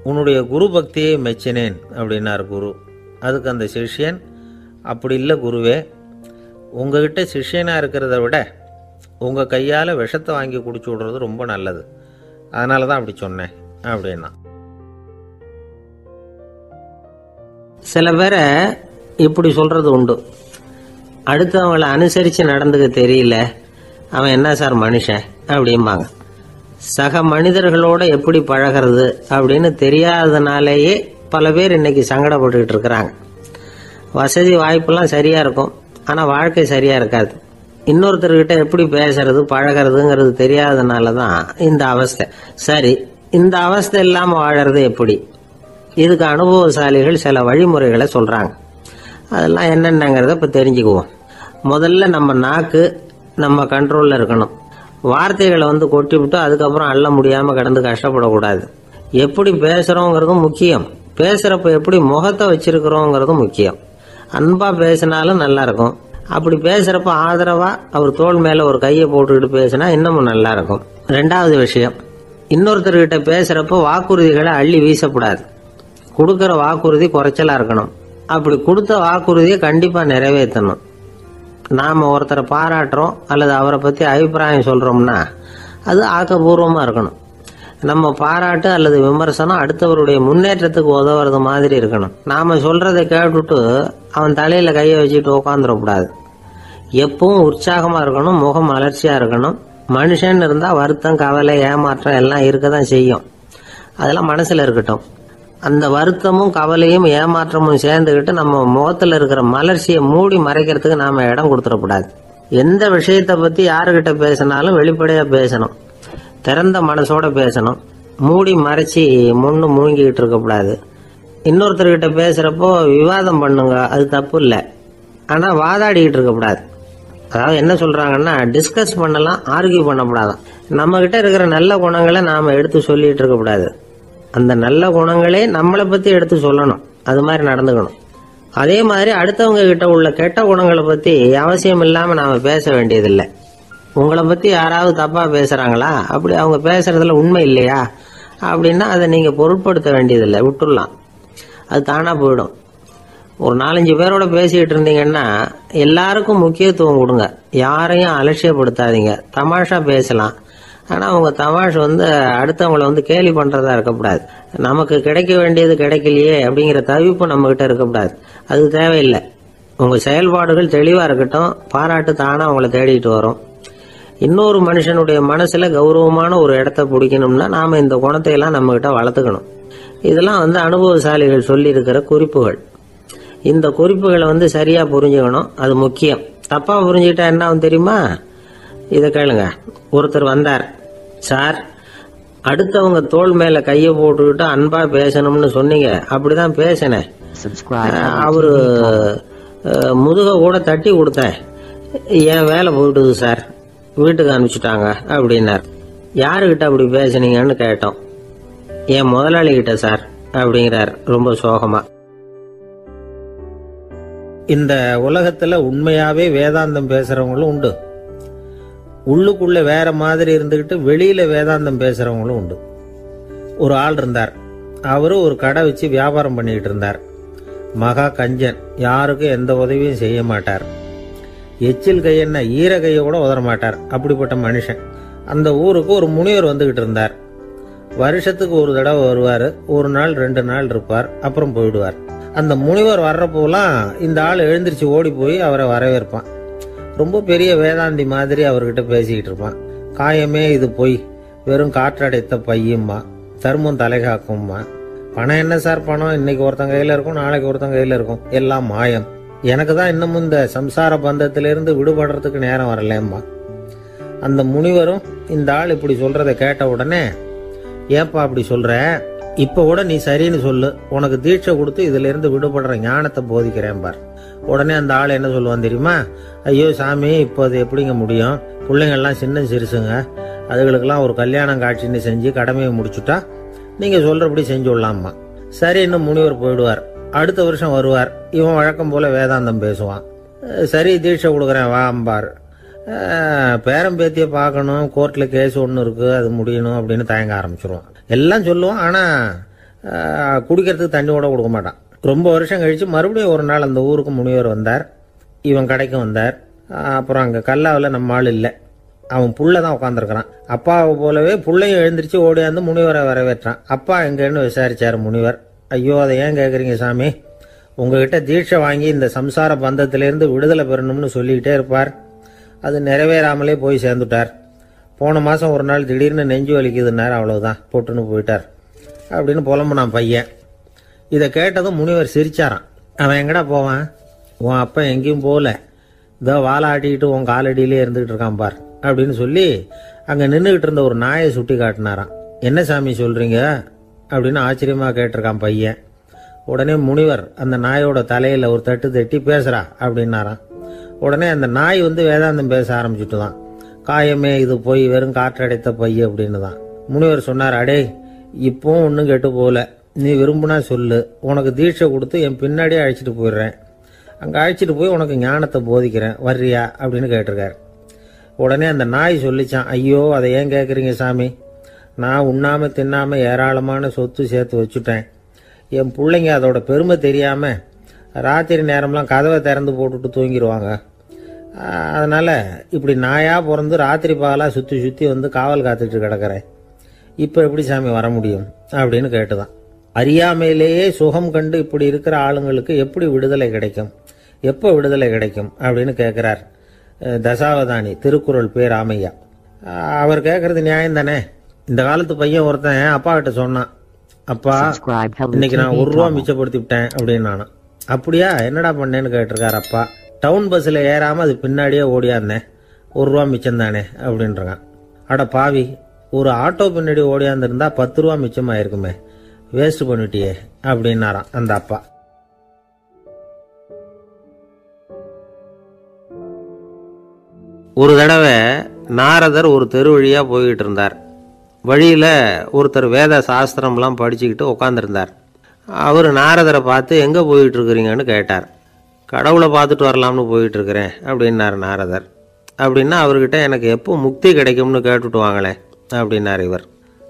உன்னுடைய குரு பக்தியை மெச்சினேன் அப்படின்னார் குரு. அதுக்கு அந்த சிஷ்யன், அப்படி இல்லை குருவே, உங்ககிட்ட சிஷ்யனாக இருக்கிறத விட உங்கள் கையால் விஷத்தை வாங்கி குடிச்சு விடுறது ரொம்ப நல்லது, அதனால தான் அப்படி சொன்னேன் அப்படின்னா. சில பேரை இப்படி சொல்கிறது உண்டு, அடுத்தவங்களை அனுசரித்து நடந்துக்க தெரியல, அவன் என்ன சார் மனுஷன் அப்படிம்பாங்க. சக மனிதர்களோட எப்படி பழகிறது அப்படின்னு தெரியாததுனாலேயே பல பேர் இன்னைக்கு சங்கடப்பட்டுக்கிட்டு இருக்கிறாங்க. வசதி வாய்ப்பெல்லாம் சரியாக இருக்கும், ஆனால் வாழ்க்கை சரியாக இருக்காது. இன்னொருத்தர்கிட்ட எப்படி பேசுறது பழகிறதுங்கிறது தெரியாததுனால தான் இந்த அவஸ்தை. சரி, இந்த அவஸ்தை இல்லாமல் வாழறது எப்படி? இதுக்கு அனுபவசாலிகள் சில வழிமுறைகளை சொல்கிறாங்க. அதெல்லாம் என்னென்னங்கிறத இப்போ தெரிஞ்சுக்குவோம். முதல்ல நம்ம நாக்கு நம்ம கண்ட்ரோலில் இருக்கணும். வார்த்தைகளை கொட்டிவிட்டு அதுக்கப்புறம் அள்ள முடியாமல் கிடந்து கஷ்டப்படக்கூடாது. எப்படி பேசுகிறோங்கிறதும் முக்கியம், பேசுகிறப்ப எப்படி முகத்தை வச்சிருக்கிறோங்கிறதும் முக்கியம். அன்பாக பேசினாலும் நல்லாயிருக்கும். அப்படி பேசுகிறப்ப ஆதரவாக அவர் தோள் மேலே ஒரு கையை போட்டுக்கிட்டு பேசினா இன்னமும் நல்லாயிருக்கும். 2வது விஷயம், இன்னொருத்தர்கிட்ட பேசுகிறப்ப வாக்குறுதிகளை அள்ளி வீசக்கூடாது. கொடுக்குற வாக்குறுதி குறைச்சலாக இருக்கணும். அப்படி கொடுத்த வாக்குறுதியை கண்டிப்பாக நிறைவேற்றணும். நாம் ஒருத்தரை பாராட்டுறோம் அல்லது அவரை பற்றி அபிப்பிராயம் சொல்கிறோம்னா அது ஆக்கப்பூர்வமாக இருக்கணும். நம்ம பாராட்டு அல்லது விமர்சனம் அடுத்தவருடைய முன்னேற்றத்துக்கு உதவுறது மாதிரி இருக்கணும். நாம் சொல்கிறத கேட்டுட்டு அவன் தலையில் கையை வச்சுட்டு உட்காந்துடக்கூடாது. எப்பவும் உற்சாகமாக இருக்கணும், முகம் மலர்ச்சியாக இருக்கணும். மனுஷன் இருந்தால் வருத்தம், கவலை, ஏமாற்றம் எல்லாம் இருக்க தான் செய்யும். அதெல்லாம் மனசில் இருக்கட்டும். அந்த வருத்தமும் கவலையும் ஏமாற்றமும் சேர்ந்துக்கிட்டு நம்ம முகத்தில் இருக்கிற மலர்ச்சியை மூடி மறைக்கிறதுக்கு நாம் இடம் கொடுத்துடக்கூடாது. எந்த விஷயத்தை பற்றி யாருக்கிட்ட பேசினாலும் வெளிப்படையாக பேசணும். திறந்த மனசோட பேசணும். மூடி மறைச்சி முன்னு மூங்கிக்கிட்டு இருக்கக்கூடாது. இன்னொருத்தர்கிட்ட பேசுகிறப்போ விவாதம் பண்ணுங்க, அது தப்பு இல்லை. ஆனால் வாதாடிக்கிட்டு இருக்கக்கூடாது. அதாவது என்ன சொல்கிறாங்கன்னா, டிஸ்கஸ் பண்ணலாம், ஆர்கியூ பண்ணக்கூடாதான். நம்மக்கிட்ட இருக்கிற நல்ல குணங்களை நாம் எடுத்து சொல்லிகிட்டு இருக்கக்கூடாது. அந்த நல்ல குணங்களே நம்மளை பற்றி எடுத்து சொல்லணும். அது மாதிரி நடந்துக்கணும். அதே மாதிரி அடுத்தவங்க கிட்ட உள்ள கெட்ட குணங்களை பற்றி அவசியம் இல்லாமல் நாம் பேச வேண்டியதில்லை. உங்களை பற்றி யாராவது தப்பாக பேசுகிறாங்களா, அப்படி அவங்க பேசுகிறதுல உண்மை இல்லையா அப்படின்னா அதை நீங்கள் பொருட்படுத்த வேண்டியதில்லை, விட்டுடலாம். அது தானாக போயிடும். ஒரு 4-5 பேரோட பேசிக்கிட்டு இருந்தீங்கன்னா எல்லாருக்கும் முக்கியத்துவம் கொடுங்க. யாரையும் அலட்சியப்படுத்தாதீங்க. தமாஷா பேசலாம். ஆனால் அவங்க தமாஷ் அடுத்தவங்களை கேலி பண்ணுறதா இருக்கக்கூடாது. நமக்கு கிடைக்க வேண்டியது கிடைக்கலையே அப்படிங்கிற தவிப்பு நம்மக்கிட்ட இருக்கக்கூடாது. அது தேவையில்லை. உங்கள் செயல்பாடுகள் தெளிவாக இருக்கட்டும். பாராட்டு தானாக அவங்கள தேடிட்டு வரும். இன்னொரு மனுஷனுடைய மனசில் கௌரவமான ஒரு இடத்த பிடிக்கணும்னா நாம் இந்த குணத்தையெல்லாம் நம்மக்கிட்ட வளர்த்துக்கணும். இதெல்லாம் அனுபவசாலிகள் சொல்லியிருக்கிற குறிப்புகள். இந்த குறிப்புகளை சரியாக புரிஞ்சுக்கணும். அது முக்கியம். தப்பாக புரிஞ்சுக்கிட்டா என்ன ஆகும் தெரியுமா? இதை கேளுங்க. ஒருத்தர் வந்தார். சார், அடுத்தவங்க தோள் மேலே கையை போட்டுக்கிட்டு அன்பாக பேசணும்னு சொன்னீங்க. அப்படிதான் பேசினேன். அவரு முதுக கூட தட்டி கொடுத்தேன். என் வேலை போயிட்டுது சார், வீட்டுக்கு அனுப்பிச்சுட்டாங்க அப்படின்னார். யாருக்கிட்ட அப்படி பேசுனீங்கன்னு கேட்டோம். என் முதலாளி கிட்ட சார் அப்படிங்கிறார் ரொம்ப சோகமா. இந்த உலகத்துல உண்மையாவே வேதாந்தம் பேசுறவங்களும் உண்டு. உள்ளுக்குள்ள வேற மாதிரி இருந்துகிட்டு வெளியில வேதாந்தம் பேசுறவங்களும் உண்டு. ஒரு ஆள் இருந்தார். அவரு ஒரு கடை வச்சு வியாபாரம் பண்ணிக்கிட்டு இருந்தார். மகா கஞ்சன். யாருக்கும் எந்த உதவியும் செய்ய மாட்டார். எச்சில் கையென்ன ஈர கையை கூட உதற மாட்டார். அப்படிப்பட்ட மனுஷன். அந்த ஊருக்கு ஒரு முனிவர் வந்துகிட்டு இருந்தார். வருஷத்துக்கு ஒரு தடவை வருவார். ஒரு நாள் 2 நாள் இருப்பார், அப்புறம் போயிடுவார். அந்த முனிவர் வர்றப்போலாம் இந்த ஆள் எழுந்திரிச்சு ஓடி போய் அவரை வரவேற்பான். ரொம்ப பெரிய வேதாந்தி மாதிரி அவர்கிட்ட பேசிக்கிட்டு இருப்பான். காயமே இது பொய், வெறும் காற்றடைத்த பையும்மா, தர்மம் தலைகாக்கும்மா. பணம் என்ன சார் பணம், இன்னைக்கு ஒருத்தன் கையில இருக்கும், நாளைக்கு ஒருத்தன் கையில இருக்கும், எல்லாம் மாயம். எனக்கு தான் இன்னமும் இந்த சம்சார பந்தத்திலிருந்து விடுபடுறதுக்கு நேரம் வரலேம்மா. அந்த முனிவரும் இந்த ஆள் இப்படி சொல்றதை கேட்ட உடனே, ஏப்பா அப்படி சொல்ற, இப்ப கூட நீ சரின்னு சொல்லு, உனக்கு தீட்சை கொடுத்து இதுல இருந்து விடுபடுற ஞானத்தை போதிக்கிறேன் பார். உடனே அந்த ஆள் என்ன சொல்லுவான் தெரியுமா? ஐயோ சாமி, இப்போ அது எப்படிங்க முடியும்? பிள்ளைங்கள்லாம் சின்ன சிறுசுங்க, அதுகளுக்கெல்லாம் ஒரு கல்யாணம் காட்சின்னு செஞ்சு கடமையை முடிச்சுட்டா நீங்க சொல்றபடி செஞ்சு விடலாமா. சரி, இன்னும் முனிவர் போயிடுவார். அடுத்த வருஷம் வருவார். இவன் வழக்கம் போல வேதாந்தம் பேசுவான். சரி, தீட்சை கொடுக்குறேன் வா அம்பார். பேரம்பேத்தியை பார்க்கணும், கோர்ட்ல கேஸ் ஒன்று இருக்கு, அது முடியணும் அப்படின்னு தயங்க ஆரம்பிச்சிருவான். எல்லாம் சொல்லுவான், ஆனா குடிக்கிறதுக்கு தண்ணி கூட கொடுக்க மாட்டான். ரொம்ப வருஷம் கழிச்சு மறுபடியும் ஒரு நாள் அந்த ஊருக்கு முனிவர் வந்தார். இவன் கடைக்கு வந்தார். அப்புறம் அங்க கல்லாவில் நம்ம ஆள் இல்லை. அவன் புள்ள தான் உட்காந்துருக்கிறான். அப்பாவை போலவே புள்ளையும் எழுந்திரிச்சு ஓடியாந்து முனிவரை வரவேற்றான். அப்பா எங்கன்னு விசாரிச்சாரு முனிவர். ஐயோ, அதை ஏன் கேட்குறீங்க சாமி? உங்ககிட்ட தீட்சை வாங்கி இந்த சம்சார பந்தத்திலிருந்து விடுதலை பெறணும்னு சொல்லிக்கிட்டே இருப்பார். அது நிறைவேறாமலே போய் சேர்ந்துட்டார். போன மாதம் ஒரு நாள் திடீர்னு நெஞ்சு வலிக்குதுன்னார். அவ்வளவுதான், போட்டுன்னு போயிட்டார் அப்படின்னு புலம்புனான் பையன். இதை கேட்டதும் முனிவர் சிரிச்சாரான். அவன் எங்கடா போவான்? உன் அப்பா எங்கேயும் போகல, இதோ வாழை ஆட்டிக்கிட்டு உன் காலடியிலே இருந்துகிட்டு இருக்கான் பார் அப்படின்னு சொல்லி அங்கே நின்றுகிட்டு இருந்த ஒரு நாயை சுட்டி காட்டினாரான். என்ன சாமி சொல்றீங்க அப்படின்னு ஆச்சரியமாக கேட்டிருக்கான் பையன். உடனே முனிவர் அந்த நாயோட தலையில் ஒரு தட்டு தட்டி பேசுறா அப்படின்னாரான். உடனே அந்த நாய் வேதாந்தம் பேச ஆரம்பிச்சுட்டு தான். காயமே இது போய் வெறும் காற்றடைத்த பைய அப்படின்னு தான். முனிவர் சொன்னார், அடே இப்பவும் ஒன்றும் கெட்டு போகல, நீ விரும்புனா சொல்லு, உனக்கு தீட்சை கொடுத்து என் பின்னாடியே அழைச்சிட்டு போயிடுறேன், அங்கே அழைச்சிட்டு போய் உனக்கு ஞானத்தை போதிக்கிறேன், வர்றியா அப்படின்னு கேட்டிருக்காரு. உடனே அந்த நாய் சொல்லிச்சான், ஐயோ அதை ஏன் கேட்குறீங்க சாமி, நான் உண்ணாம தின்னாம ஏராளமான சொத்து சேர்த்து வச்சுட்டேன். என் பிள்ளைங்க அதோட பெருமை தெரியாம ராத்திரி நேரம்லாம் கதவை திறந்து போட்டுட்டு தூங்கிடுவாங்க. அதனால இப்படி நாயா பிறந்து ராத்திரி பகலாக சுற்றி சுற்றி காவல் காத்துட்டு கிடக்கிறேன். இப்போ எப்படி சாமி வர முடியும் அப்படின்னு கேட்டுதான். அறியாமையிலேயே சுகம் கண்டு இப்படி இருக்கிற ஆளுங்களுக்கு எப்படி விடுதலை கிடைக்கும், எப்போ விடுதலை கிடைக்கும் அப்படின்னு கேட்கிறார் தசாவதானி, திருக்குறள் பேர் ராமையா. அவர் கேட்கறது நியாயம் தானே. இந்த காலத்து பையன் ஒருத்தன் அப்பா கிட்ட சொன்னான், அப்பா இன்னைக்கு நான் 1 ரூபா மிச்சப்படுத்தி விட்டேன் அப்படின்னு. நானும் அப்படியா, என்னடா பண்ணேன்னு கேட்டிருக்காரு அப்பா. டவுன் பஸ்ஸில் ஏறாமல் அது பின்னாடியே ஓடியாந்தேன், 1 ரூபா மிச்சம் தானே அப்படின்றான். அட பாவி, ஒரு ஆட்டோ பின்னாடி ஓடியாந்துருந்தா 10 ரூபா மிச்சமாயிருக்குமே, வேஸ்ட் பண்ணிட்டியே அப்படின்னாராம் அந்த அப்பா. ஒரு தடவை நாரதர் ஒரு தெரு வழியாக போய்கிட்டு இருந்தார். வழியில் ஒருத்தர் வேத சாஸ்திரம்லாம் படிச்சுக்கிட்டு உட்காந்துருந்தார். அவர் நாரதரை பார்த்து எங்கே போயிட்டு இருக்கிறீங்கன்னு கேட்டார். கடவுளை பார்த்துட்டு வரலாம்னு போயிட்டுருக்கிறேன் அப்படின்னார் நாரதர். அப்படின்னா அவர்கிட்ட எனக்கு எப்போ முக்தி கிடைக்கும்னு கேட்டுட்டு வாங்களேன் அப்படின்னார் இவர்.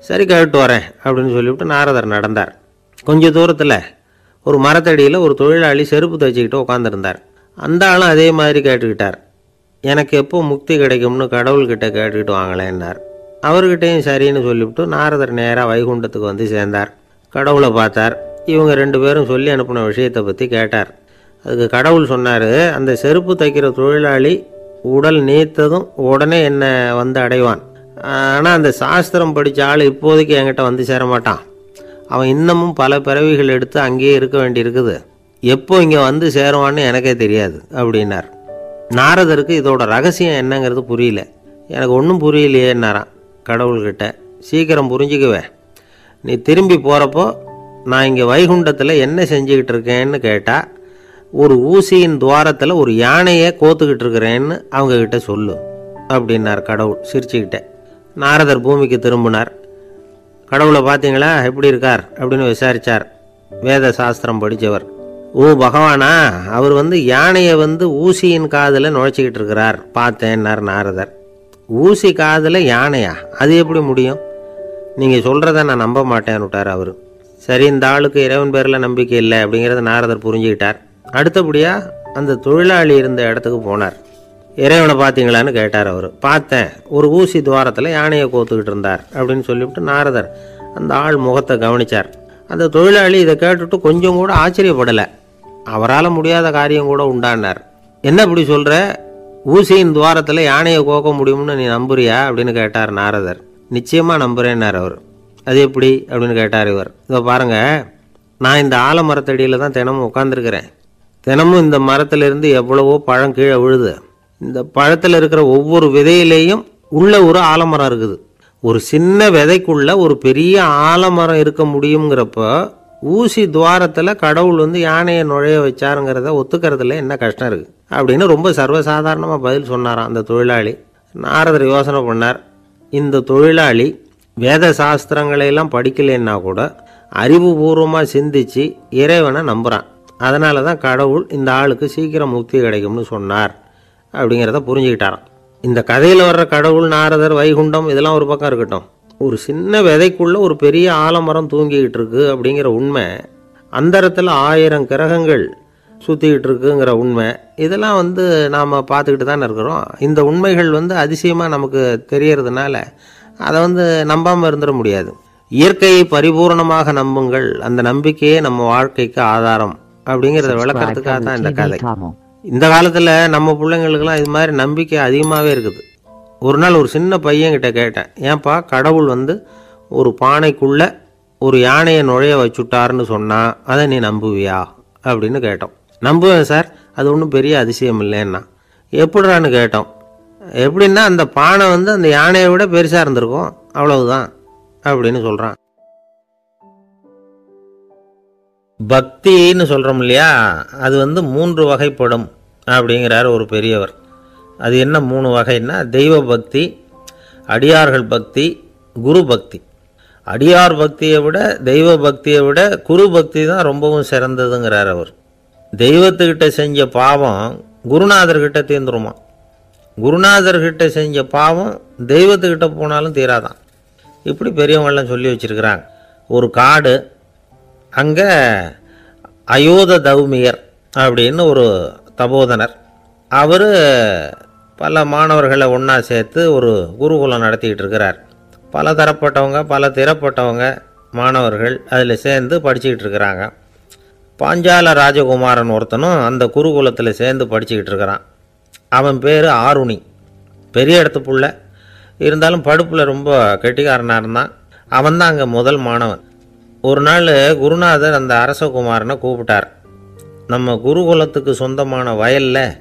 சரி கேட்டு வரேன் அப்படின்னு சொல்லிவிட்டு நாரதர் நடந்தார். கொஞ்சம் தூரத்தில் ஒரு மரத்தடியில் ஒரு தொழிலாளி செருப்பு தைச்சிக்கிட்டு உட்காந்துருந்தார். அந்த ஆளும் அதே மாதிரி கேட்டுக்கிட்டார். எனக்கு எப்போ முக்தி கிடைக்கும்னு கடவுள்கிட்ட கேட்டுக்கிட்டு வாங்களேன்னார். அவர்கிட்டையும் சரின்னு சொல்லிவிட்டு நாரதர் நேராக வைகுண்டத்துக்கு வந்து சேர்ந்தார். கடவுளை பார்த்தார். இவங்க 2 பேரும் சொல்லி அனுப்பின விஷயத்தை பற்றி கேட்டார். அதுக்கு கடவுள் சொன்னார், அந்த செருப்பு தைக்கிற தொழிலாளி உடல் நீத்ததும் உடனே என்னை வந்து அடைவான். ஆனால் அந்த சாஸ்திரம் படித்த ஆள் இப்போதைக்கு என்கிட்ட வந்து சேரமாட்டான். அவன் இன்னமும் பல பிறவிகள் எடுத்து அங்கேயே இருக்க வேண்டியிருக்குது. எப்போ இங்கே வந்து சேருவான்னு எனக்கே தெரியாது அப்படின்னார். நாரதருக்கு இதோட ரகசியம் என்னங்கிறது புரியல. எனக்கு ஒன்றும் புரியலையேன்னாரான் கடவுள்கிட்ட. சீக்கிரம் புரிஞ்சுக்குவேன், நீ திரும்பி போகிறப்போ நான் இங்கே வைகுண்டத்தில் என்ன செஞ்சுக்கிட்டு இருக்கேன்னு கேட்டால், ஒரு ஊசியின் துவாரத்தில் ஒரு யானையை கோத்துக்கிட்டு இருக்கிறேன்னு அவங்கக்கிட்ட சொல்லு அப்படின்னார் கடவுள் சிரிச்சுக்கிட்டே. நாரதர் பூமிக்கு திரும்பினார். கடவுளை பார்த்தீங்களா, எப்படி இருக்கார் அப்படின்னு விசாரித்தார். வேத சாஸ்திரம் படித்தவர். ஓ பகவானா, அவர் யானையை ஊசியின் காதில் நுழைச்சிக்கிட்டு இருக்கிறார் பார்த்தேன்னார் நாரதர். ஊசி காதில் யானையா, அது எப்படி முடியும்? நீங்கள் சொல்கிறத நான் நம்ப மாட்டேன்னு விட்டார் அவர். சரி, இந்த ஆளுக்கு இறைவன் பேரில் நம்பிக்கை இல்லை அப்படிங்கிறத நாரதர் புரிஞ்சுக்கிட்டார். அடுத்தபடியாக அந்த தொழிலாளி இருந்த இடத்துக்கு போனார். இறைவனை பார்த்தீங்களான்னு கேட்டார் அவர். பார்த்தேன், ஒரு ஊசி துவாரத்தில் யானையை கோத்துக்கிட்டு இருந்தார் அப்படின்னு சொல்லிவிட்டு நாரதர் அந்த ஆள் முகத்தை கவனித்தார். அந்த தொழிலாளி இதை கேட்டுட்டு கொஞ்சம் கூட ஆச்சரியப்படலை. அவரால் முடியாத காரியம் கூட உண்டானார். என்ன இப்படி சொல்கிற, ஊசியின் துவாரத்தில் யானையை கோக்க முடியும்னு நீ நம்புறியா அப்படின்னு கேட்டார் நாரதர். நிச்சயமாக நம்புகிறேன்னார் அவர். அது எப்படி அப்படின்னு கேட்டார் இவர். இதை பாருங்கள், நான் இந்த ஆலமரத்தடியில் தான் தினமும் உட்காந்துருக்கிறேன். தினமும் இந்த மரத்திலிருந்து எவ்வளவோ பழம் கீழே விழுது. இந்த பழத்தில் இருக்கிற ஒவ்வொரு விதையிலேயும் உள்ள ஒரு ஆலமரம் இருக்குது. ஒரு சின்ன விதைக்குள்ள ஒரு பெரிய ஆலமரம் இருக்க முடியுங்கிறப்ப ஊசி துவாரத்தில் கடவுள் யானையை நுழைய வச்சாருங்கிறத ஒத்துக்கிறதுல என்ன கஷ்டம் இருக்குது அப்படின்னு ரொம்ப சர்வசாதாரணமாக பதில் சொன்னாராம் அந்த தொழிலாளி. நாரதர் யோசனை பண்ணார். இந்த தொழிலாளி வேத சாஸ்திரங்களையெல்லாம் படிக்கலைன்னா கூட அறிவுபூர்வமாக சிந்திச்சு இறைவனை நம்புகிறான். அதனால தான் கடவுள் இந்த ஆளுக்கு சீக்கிரம் முக்தி கிடைக்கும்னு சொன்னார் அப்படிங்கிறத புரிஞ்சுக்கிட்டாராம். இந்த கதையில் வர்ற கடவுள், நாரதர், வைகுண்டம் இதெல்லாம் ஒரு பக்கம் இருக்கட்டும், ஒரு சின்ன விதைக்குள்ள ஒரு பெரிய ஆலமரம் தூங்கிக்கிட்டு இருக்கு அப்படிங்கிற உண்மை, அந்தரத்தில் 1000 கிரகங்கள் சுற்றிக்கிட்டு இருக்குங்கிற உண்மை, இதெல்லாம் நாம் பார்த்துக்கிட்டு தானே இருக்கிறோம். இந்த உண்மைகள் அதிசயமாக நமக்கு தெரியறதுனால அதை நம்பாமல் இருந்துட முடியாது. இயற்கையை பரிபூர்ணமாக நம்புங்கள், அந்த நம்பிக்கையே நம்ம வாழ்க்கைக்கு ஆதாரம் அப்படிங்கிறத விளக்கறதுக்காக தான் இந்த கதை. இந்த காலத்தில் நம்ம பிள்ளைங்களுக்கெல்லாம் இது மாதிரி நம்பிக்கை அதிகமாகவே இருக்குது. ஒரு நாள் ஒரு சின்ன பையன்கிட்ட கேட்டேன், ஏன்பா கடவுள் ஒரு பானைக்குள்ளே ஒரு யானையை நுழைய வச்சுட்டாருன்னு சொன்னால் அதை நீ நம்புவியா அப்படின்னு கேட்டோம். நம்புவேன் சார், அது ஒன்றும் பெரிய அதிசயம் இல்லைன்னா. எப்படிறான்னு கேட்டோம். எப்படின்னா அந்த பானை அந்த யானையை விட பெருசாக இருந்திருக்கும், அவ்வளவுதான் அப்படின்னு சொல்கிறான். பக்தின்னு சொல்கிறோம் இல்லையா, அது 3 வகைப்படும் அப்படிங்கிறார் ஒரு பெரியவர். அது என்ன 3 வகைன்னா, தெய்வ பக்தி, அடியார்கள் பக்தி, குரு பக்தி. அடியார் பக்தியை விட தெய்வ பக்தியை விட குரு பக்தி தான் ரொம்பவும் சிறந்ததுங்கிறார் அவர். தெய்வத்துக்கிட்ட செஞ்ச பாவம் குருநாதர்கிட்ட தீர்ந்துருமா, குருநாதர்கிட்ட செஞ்ச பாவம் தெய்வத்துக்கிட்ட போனாலும் தீராதான். இப்படி பெரியவங்களாம் சொல்லி வச்சுருக்கிறாங்க. ஒரு காடு, அங்கே அயோத தௌமியர் அப்படின்னு ஒரு தபோதனர், அவர் பல மாணவர்களை ஒன்றா சேர்த்து ஒரு குருகுலம் நடத்திக்கிட்டு இருக்கிறார். பல தரப்பட்டவங்க, பல திறப்பட்டவங்க மாணவர்கள் அதில் சேர்ந்து படிச்சுக்கிட்டு இருக்கிறாங்க. பாஞ்சால ராஜகுமாரன் ஒருத்தனும் அந்த குருகுலத்தில் சேர்ந்து படிச்சுக்கிட்டு இருக்கிறான். அவன் பேர் ஆருணி. பெரிய இடத்து புள்ள, இருந்தாலும் படுப்பில் ரொம்ப கெட்டிக்காரனாக இருந்தான். அவன் தான் அங்கே முதல் மாணவன். ஒரு நாள் குருநாதர் அந்த அரசகுமாரனை கூப்பிட்டார். நம்ம குருகுலத்துக்கு சொந்தமான வயலில்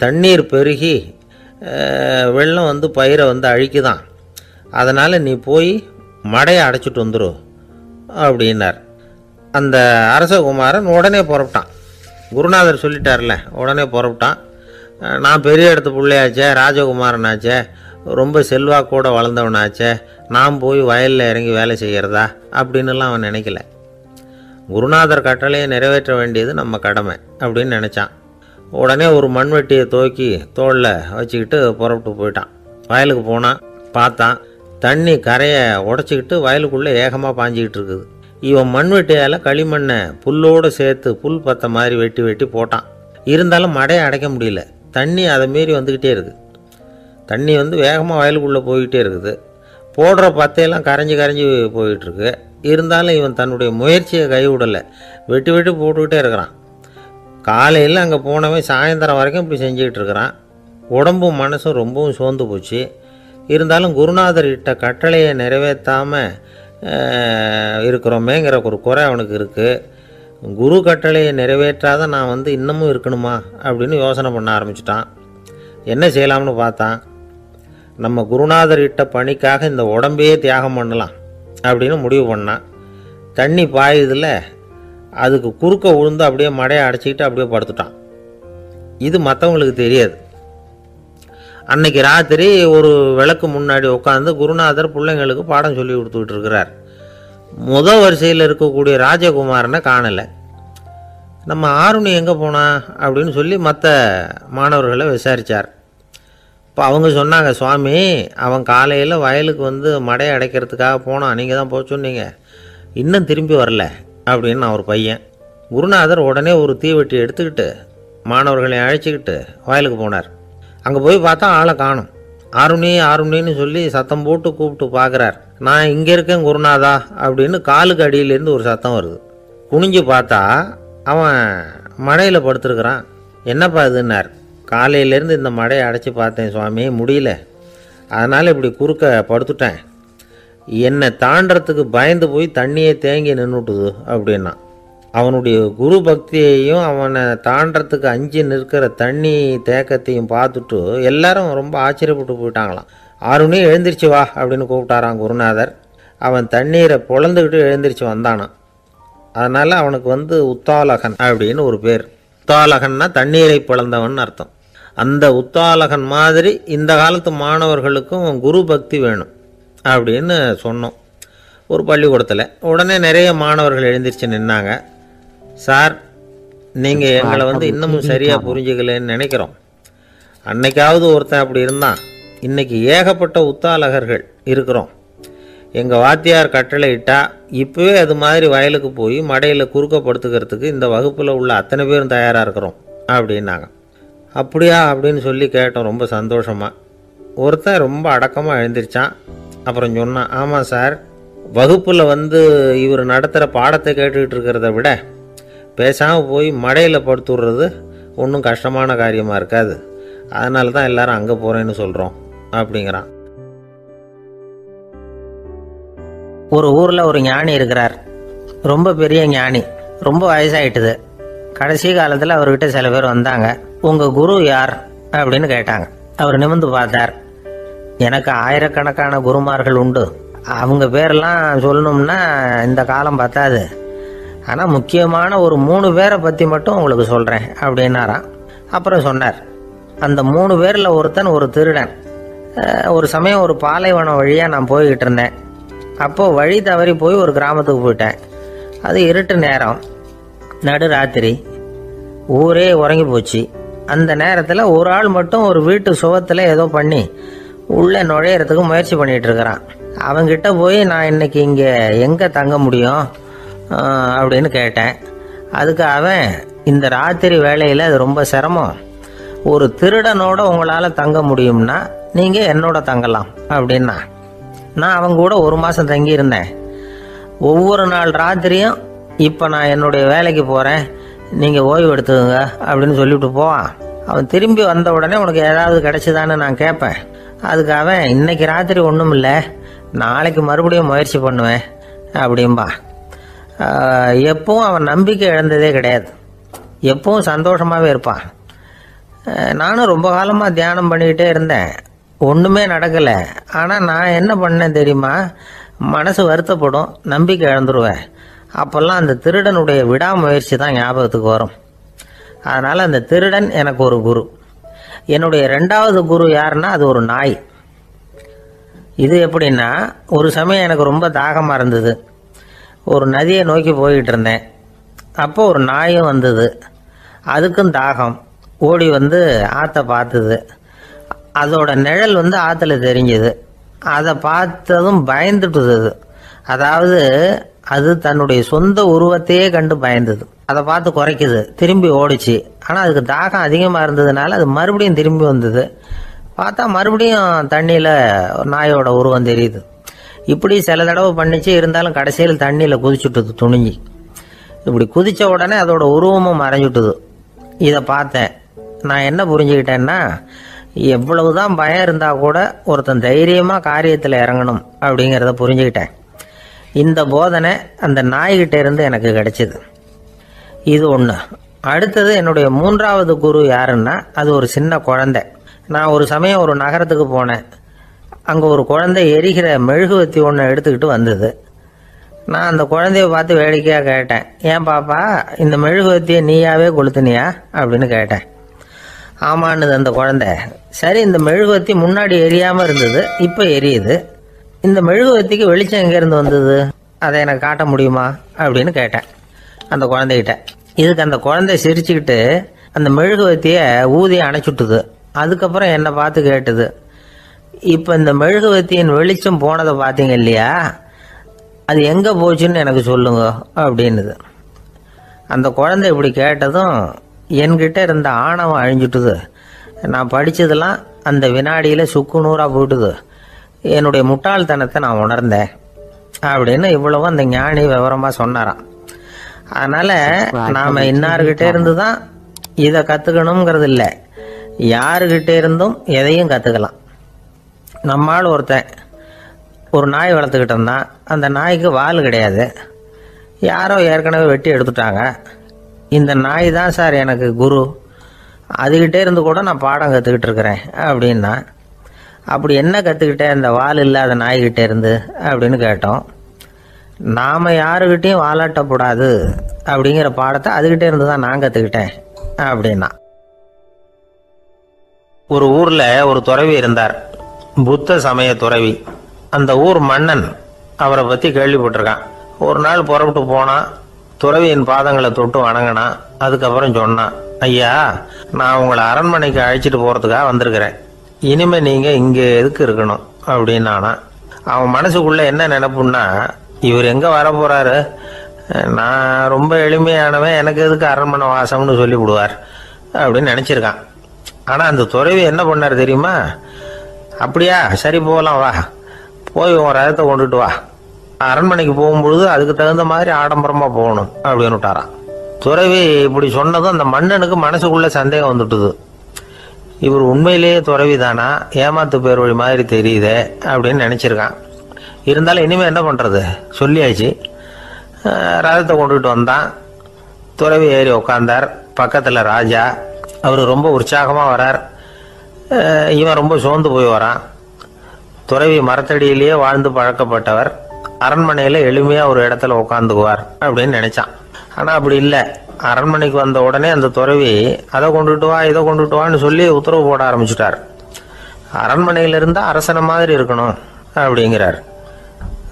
தண்ணீர் பெருகி வெள்ளம் பயிரை அழிக்குதான். அதனால் நீ போய் மடையை அடைச்சிட்டு வந்துரு அப்படின்னார். அந்த அரசகுமாரன் உடனே புறப்பட்டான். குருநாதர் சொல்லிட்டார்ல, உடனே புறப்பட்டான். நான் பெரிய இடத்து பிள்ளையாச்சே, ராஜகுமாரனாச்சே, ரொம்ப செல்வாக்கூட வளர்ந்தவனாச்சே, நான் போய் வயலில் இறங்கி வேலை செய்கிறதா அப்படின்னுலாம் அவன் நினைக்கல. குருநாதர் கட்டளையை நிறைவேற்ற வேண்டியது நம்ம கடமை அப்படின்னு நினச்சான். உடனே ஒரு மண்வெட்டியை தூக்கி தோளில் வச்சுக்கிட்டு புறப்பட்டு போயிட்டான். வயலுக்கு போனான். பார்த்தான், தண்ணி கரையை உடச்சிக்கிட்டு வயலுக்குள்ளே ஏகமாக பாஞ்சிக்கிட்டு இருக்குது. இவன் மண்வெட்டியால் களிமண்ணை புல்லோடு சேர்த்து புல் பத்த மாதிரி வெட்டி வெட்டி போட்டான். இருந்தாலும் மடையை அடைக்க முடியல. தண்ணி அதை மீறி வந்துக்கிட்டே இருக்குது. தண்ணி வந்து வேகமாக வயலுக்குள்ளே போய்கிட்டே இருக்குது. போடுற பத்தையெல்லாம் கரைஞ்சி போயிட்டுருக்கு. இருந்தாலும் இவன் தன்னுடைய முயற்சியை கைவிடலை. வெட்டி வெட்டி போட்டுக்கிட்டே இருக்கிறான். காலையில் அங்கே போனவன் சாயந்தரம் வரைக்கும் இப்படி செஞ்சுக்கிட்டு இருக்கிறான். உடம்பும் மனசும் ரொம்பவும் சோர்ந்து போச்சு. இருந்தாலும் குருநாதர் இட்ட கட்டளையை நிறைவேற்றாமல் இருக்கிறோமேங்கிற ஒரு குறை அவனுக்கு இருக்குது. குரு கட்டளையை நிறைவேற்றாத நான் வந்து இன்னமும் இருக்கணுமா அப்படின்னு யோசனை பண்ண ஆரம்பிச்சிட்டான். என்ன செய்யலாம்னு பார்த்தான். நம்ம குருநாதர் இட்ட பணிக்காக இந்த உடம்பையே தியாகம் பண்ணலாம் அப்படின்னு முடிவு பண்ணான். தண்ணி பாயுதில் அதுக்கு குறுக்க விழுந்து அப்படியே மடையை அடைச்சிக்கிட்டு அப்படியே படுத்துட்டான். இது மற்றவங்களுக்கு தெரியாது. அன்னைக்கு ராத்திரி ஒரு விளக்கு முன்னாடி உட்காந்து குருநாதர் பிள்ளைங்களுக்கு பாடம் சொல்லி கொடுத்துக்கிட்டு இருக்கிறார். முதல் வரிசையில் இருக்கக்கூடிய ராஜகுமாரனை காணலை. நம்ம ஆருணி எங்கே போனா அப்படின்னு சொல்லி மற்ற மாணவர்களை விசாரித்தார். இப்போ அவங்க சொன்னாங்க, சுவாமி அவன் காலையில் வயலுக்கு வந்து மடையை அடைக்கிறதுக்காக போனான், நீங்கள் தான் போக சொன்னீங்க, இன்னும் திரும்பி வரல அப்படின்னு ஒரு பையன். குருநாதர் உடனே ஒரு தீவெட்டி எடுத்துக்கிட்டு மாணவர்களை அழைச்சிக்கிட்டு வயலுக்கு போனார். அங்கே போய் பார்த்தா ஆளை காணும். ஆருணின்னு சொல்லி சத்தம் போட்டு கூப்பிட்டு பார்க்குறார். நான் இங்கே இருக்கேன் குருநாதா அப்படின்னு காலுக்கு அடியிலேருந்து ஒரு சத்தம் வருது. குனிஞ்சு பார்த்தா அவன் மடையில் படுத்துருக்கிறான். என்னப்பா இதுன்னார். காலையிலேருந்து இந்த மடையை அடைச்சி பார்த்தேன் சுவாமி, முடியல, அதனால் இப்படி குறுக்க படுத்துட்டேன். என்னை தாண்டறதுக்கு பயந்து போய் தண்ணியை தேங்கி நின்றுட்டுது அப்படின்னா. அவனுடைய குரு பக்தியையும் அவனை தாண்டறதுக்கு அஞ்சு நிற்கிற தண்ணி தேக்கத்தையும் பார்த்துட்டு எல்லாரும் ரொம்ப ஆச்சரியப்பட்டு போயிட்டாங்களாம். ஆருணி எழுந்திரிச்சு வா அப்படின்னு கூப்பிட்டாரான் குருநாதர். அவன் தண்ணீரை பொழந்துக்கிட்டு எழுந்திரிச்சு வந்தானான். அதனால் அவனுக்கு வந்து உத்தாலகன் அப்படின்னு ஒரு பேர். உத்தாலகன்னா தண்ணீரை பிளந்தவன் அர்த்தம். அந்த உத்தாலகன் மாதிரி இந்த காலத்து மாணவர்களுக்கும் குரு பக்தி வேணும் அப்படின்னு சொன்னோம் ஒரு பள்ளிக்கூடத்தில். உடனே நிறைய மாணவர்கள் எழுந்திரிச்சு நின்னாங்க. சார், நீங்கள் எங்களை வந்து இன்னமும் சரியாக புரிஞ்சுக்கலன்னு நினைக்கிறோம். அன்னைக்காவது ஒருத்தன் அப்படி இருந்தான், இன்னைக்கு ஏகப்பட்ட உத்தாலகர்கள் இருக்கிறோம். எங்கள் வாத்தியார் கட்டளை இட்டா இப்போவே அது மாதிரி வயலுக்கு போய் மடையில் குறுக்கப்படுத்துக்கிறதுக்கு இந்த வகுப்பில் உள்ள அத்தனை பேரும் தயாராக இருக்கிறோம் அப்படின்னாங்க. அப்படியா அப்படின்னு சொல்லி கேட்டோம் ரொம்ப சந்தோஷமாக. ஒருத்தன் ரொம்ப அடக்கமாக எழுந்திரிச்சான். அப்புறம் சொன்னான், ஆமாம் சார், வகுப்பில் வந்து இவர் நடத்துகிற பாடத்தை கேட்டுக்கிட்டு இருக்கிறத விட பேசாமல் போய் மடையில் படுத்துடுறது ஒன்றும் கஷ்டமான காரியமாக இருக்காது, அதனால தான் எல்லாரும் அங்கே போகிறேன்னு சொல்கிறோம் அப்படிங்கிறான். ஒரு ஊரில் ஒரு ஞானி இருக்கிறார். ரொம்ப பெரிய ஞானி, ரொம்ப வயசாகிட்டுது. கடைசி காலத்தில் அவர்கிட்ட சில பேர் வந்தாங்க. உங்கள் குரு யார் அப்படின்னு கேட்டாங்க. அவர் நிமிர்ந்து பார்த்தார். எனக்கு ஆயிரக்கணக்கான குருமார்கள் உண்டு, அவங்க பேரெல்லாம் சொல்லணும்னா இந்த காலம் பத்தாது, ஆனால் முக்கியமான ஒரு 3 பேரை பற்றி மட்டும் உங்களுக்கு சொல்கிறேன் அப்படின்னாராம். அப்புறம் சொன்னார், அந்த 3 பேரில் ஒருத்தன் ஒரு திருடன். ஒரு சமயம் ஒரு பாலைவனம் வழியாக நான் போய்கிட்டு இருந்தேன். அப்போது வழி தவறி போய் ஒரு கிராமத்துக்கு போயிட்டேன். அது இருட்டு நேரம், நடு ராத்திரி, ஊரே உறங்கி போச்சு. அந்த நேரத்தில் ஒரு ஆள் மட்டும் ஒரு வீட்டு சுவத்தில் ஏதோ பண்ணி உள்ளே நுழையிறதுக்கு முயற்சி பண்ணிகிட்டு இருக்கிறான். அவங்கிட்ட போய் நான் இன்னைக்கு இங்கே எங்கே தங்க முடியும் அப்படின்னு கேட்டேன். அதுக்கு அவன், இந்த ராத்திரி வேளையில் அது ரொம்ப சிரமம், ஒரு திருடனோட உங்களால் தங்க முடியும்னா நீங்கள் என்னோட தங்கலாம் அப்படின்னா. நான் அவங்க கூட 1 மாதம் தங்கியிருந்தேன். ஒவ்வொரு நாள் ராத்திரியும் இப்போ நான் என்னுடைய வேலைக்கு போகிறேன், நீங்கள் ஓய்வு எடுத்துக்கோங்க அப்படின்னு சொல்லிவிட்டு போவான். அவன் திரும்பி வந்த உடனே உனக்கு ஏதாவது கிடைச்சிதான்னு நான் கேட்பேன். அதுக்கு அவன், இன்னைக்கு ராத்திரி ஒன்றும் இல்லை, நாளைக்கு மறுபடியும் முயற்சி பண்ணுவேன் அப்படின்பா. எப்பவும் அவன் நம்பிக்கை இழந்ததே கிடையாது, எப்பவும் சந்தோஷமாகவே இருப்பான். நானும் ரொம்ப காலமாக தியானம் பண்ணிக்கிட்டே இருந்தேன். ஒன்றுமே நடக்கலை. ஆனால் நான் என்ன பண்ணேன் தெரியுமா? மனசு வருத்தப்படும், நம்பிக்கை இழந்துருவேன். அப்போல்லாம் அந்த திருடனுடைய விடாமுயற்சி தான் ஞாபகத்துக்கு வரும். அதனால் அந்த திருடன் எனக்கு ஒரு குரு. என்னுடைய 2வது குரு யாருன்னா அது ஒரு நாய். இது எப்படின்னா, ஒரு சமயம் எனக்கு ரொம்ப தாகமாக இருந்தது. ஒரு நதியை நோக்கி போய்கிட்டு இருந்தேன். அப்போ ஒரு நாயும் வந்தது. அதுக்கும் தாகம். ஓடி வந்து ஆற்றை பார்த்தது. அதோட நிழல் வந்து ஆற்றுல தெரிஞ்சுது. அதை பார்த்ததும் பயந்துட்டுது. அதாவது அது தன்னுடைய சொந்த உருவத்தையே கண்டு பயந்தது. அதை பார்த்து குறைக்குது, திரும்பி ஓடிச்சு. ஆனால் அதுக்கு தாகம் அதிகமாக இருந்ததுனால அது மறுபடியும் திரும்பி வந்தது. பார்த்தா மறுபடியும் தண்ணியில் நாயோட உருவம் தெரியுது. இப்படி சில தடவை பண்ணிச்சு. இருந்தாலும் கடைசியில் தண்ணியில் குதிச்சுட்டுது துணிஞ்சி. இப்படி குதித்த உடனே அதோட உருவமும் மறைஞ்சுட்டுது. இதை பார்த்தேன். நான் என்ன புரிஞ்சுக்கிட்டேன்னா, எவ்வளவுதான் பயம் இருந்தால் கூட ஒருத்தன் தைரியமாக காரியத்தில் இறங்கணும் அப்படிங்கிறத புரிஞ்சுக்கிட்டேன். இந்த போதனை அந்த நாய்கிட்ட இருந்து எனக்கு கிடைச்சிது. இது ஒன்று. அடுத்தது என்னுடைய 3வது குரு யாருன்னா அது ஒரு சின்ன குழந்தை. நான் ஒரு சமயம் ஒரு நகரத்துக்கு போனேன். அங்கே ஒரு குழந்தை எரிகிற மெழுகுவத்தி ஒன்று எடுத்துக்கிட்டு வந்தது. நான் அந்த குழந்தைய பார்த்து வேடிக்கையாக கேட்டேன், ஏன் பாப்பா இந்த மெழுகுவத்தியை நீயாவே கொளுத்துனியா அப்படின்னு கேட்டேன். ஆமான்னுது அந்த குழந்தை. சரி, இந்த மெழுகுவத்தி முன்னாடி எரியாமல் இருந்தது, இப்போ எரியுது. இந்த மெழுகுவத்திக்கு வெளிச்சம் எங்கேருந்து வந்தது, அதை எனக்கு காட்ட முடியுமா அப்படின்னு கேட்டேன் அந்த குழந்தைகிட்ட. இதுக்கு அந்த குழந்தை சிரிச்சுக்கிட்டு அந்த மெழுகுவத்தியை ஊதி அணைச்சுட்டுது. அதுக்கப்புறம் என்னை பார்த்து கேட்டுது, இப்போ இந்த மெழுகுவத்தியின் வெளிச்சம் போனதை பார்த்தீங்க இல்லையா, அது எங்கே போச்சுன்னு எனக்கு சொல்லுங்க அப்படின்னுது. அந்த குழந்தை இப்படி கேட்டதும் என்கிட்ட இருந்த ஆணவம் அழிஞ்சுட்டுது. நான் படித்ததெல்லாம் அந்த வினாடியில் சுக்கு நூறாக போயிட்டுது. என்னுடைய முட்டாள்தனத்தை நான் உணர்ந்தேன் அப்படின்னு இவ்வளவும் அந்த ஞானி விவரமாக சொன்னாராம். அதனால் நாம் இன்னார்கிட்ட இருந்து தான் இதை கற்றுக்கணுங்கிறது இல்லை, யாருக்கிட்ட இருந்தும் எதையும் கற்றுக்கலாம். நம்மால் ஒருத்தன் ஒரு நாய் வளர்த்துக்கிட்டு இருந்தான். அந்த நாய்க்கு வால் கிடையாது. யாரோ ஏற்கனவே வெட்டி எடுத்துட்டாங்க. இந்த நாய் தான் சார் எனக்கு குரு, அதுகிட்டே இருந்து கூட நான் பாடம் கற்றுக்கிட்டு இருக்கிறேன் அப்படின்னா. அப்படி என்ன கற்றுக்கிட்டேன் இந்த வால் இல்லாத நாய்கிட்டே இருந்து அப்படின்னு கேட்டோம். நாம் யாருக்கிட்டையும் வாலாட்டக்கூடாது அப்படிங்கிற பாடத்தை அதுகிட்டே இருந்து தான் நான் கற்றுக்கிட்டேன் அப்படின்னா. ஒரு ஊரில் ஒரு துறவி இருந்தார், புத்த சமய துறவி. அந்த ஊர் மன்னன் அவரை பற்றி கேள்விப்பட்டிருக்கான். ஒரு நாள் புறப்பட்டு போனான். துறவியின் பாதங்களை தொட்டு வணங்கினான். அதுக்கப்புறம் சொன்னான், ஐயா, நான் உங்களை அரண்மனைக்கு அழைச்சிட்டு போகிறதுக்காக வந்திருக்கிறேன். இனிமே நீங்கள் இங்கே எதுக்கு இருக்கணும் அப்படின்னானா. அவன் மனசுக்குள்ளே என்ன நினைப்புன்னா, இவர் எங்கே வர போகிறாரு, நான் ரொம்ப எளிமையானவன், எனக்கு எதுக்கு அரண்மனை வாசம்னு சொல்லி விடுவார் அப்படின்னு நினச்சிருக்கான். ஆனால் அந்த துறவி என்ன பண்ணார் தெரியுமா? அப்படியா, சரி போகலாம், வா, போய் உன் ரதத்தை கொண்டுட்டு வா, அரண்மனைக்கு போகும்பொழுது அதுக்கு தகுந்த மாதிரி ஆடம்பரமாக போகணும் அப்படின்னு விட்டாரான். துறவி இப்படி சொன்னதும் அந்த மன்னனுக்கு மனசுக்குள்ளே சந்தேகம் வந்துட்டுது. இவர் உண்மையிலேயே துறவி தானா, ஏமாத்து பேர் வழி மாதிரி தெரியுதே அப்படின்னு நினச்சிருக்கான். இருந்தாலும் இனிமேல் என்ன பண்ணுறது, சொல்லியாச்சு. ரதத்தை கொண்டுகிட்டு வந்தான். துறவி ஏறி உட்காந்தார். பக்கத்தில் ராஜா. அவர் ரொம்ப உற்சாகமாக வரார். இவன் ரொம்ப சோர்ந்து போய் வரான். துறவி மரத்தடியிலேயே வாழ்ந்து பழக்கப்பட்டவர், அரண்மனையில் எளிமையாக ஒரு இடத்துல உட்காந்துக்குவார் அப்படின்னு நினச்சான். ஆனால் அப்படி இல்லை. அரண்மனைக்கு வந்த உடனே அந்த துறவி அதை கொண்டுட்டு வா, இதை கொண்டுட்டு வான்னு சொல்லி உத்தரவு போட ஆரம்பிச்சுட்டார். அரண்மனையில் இருந்தால் அரசனை மாதிரி இருக்கணும் அப்படிங்கிறார்.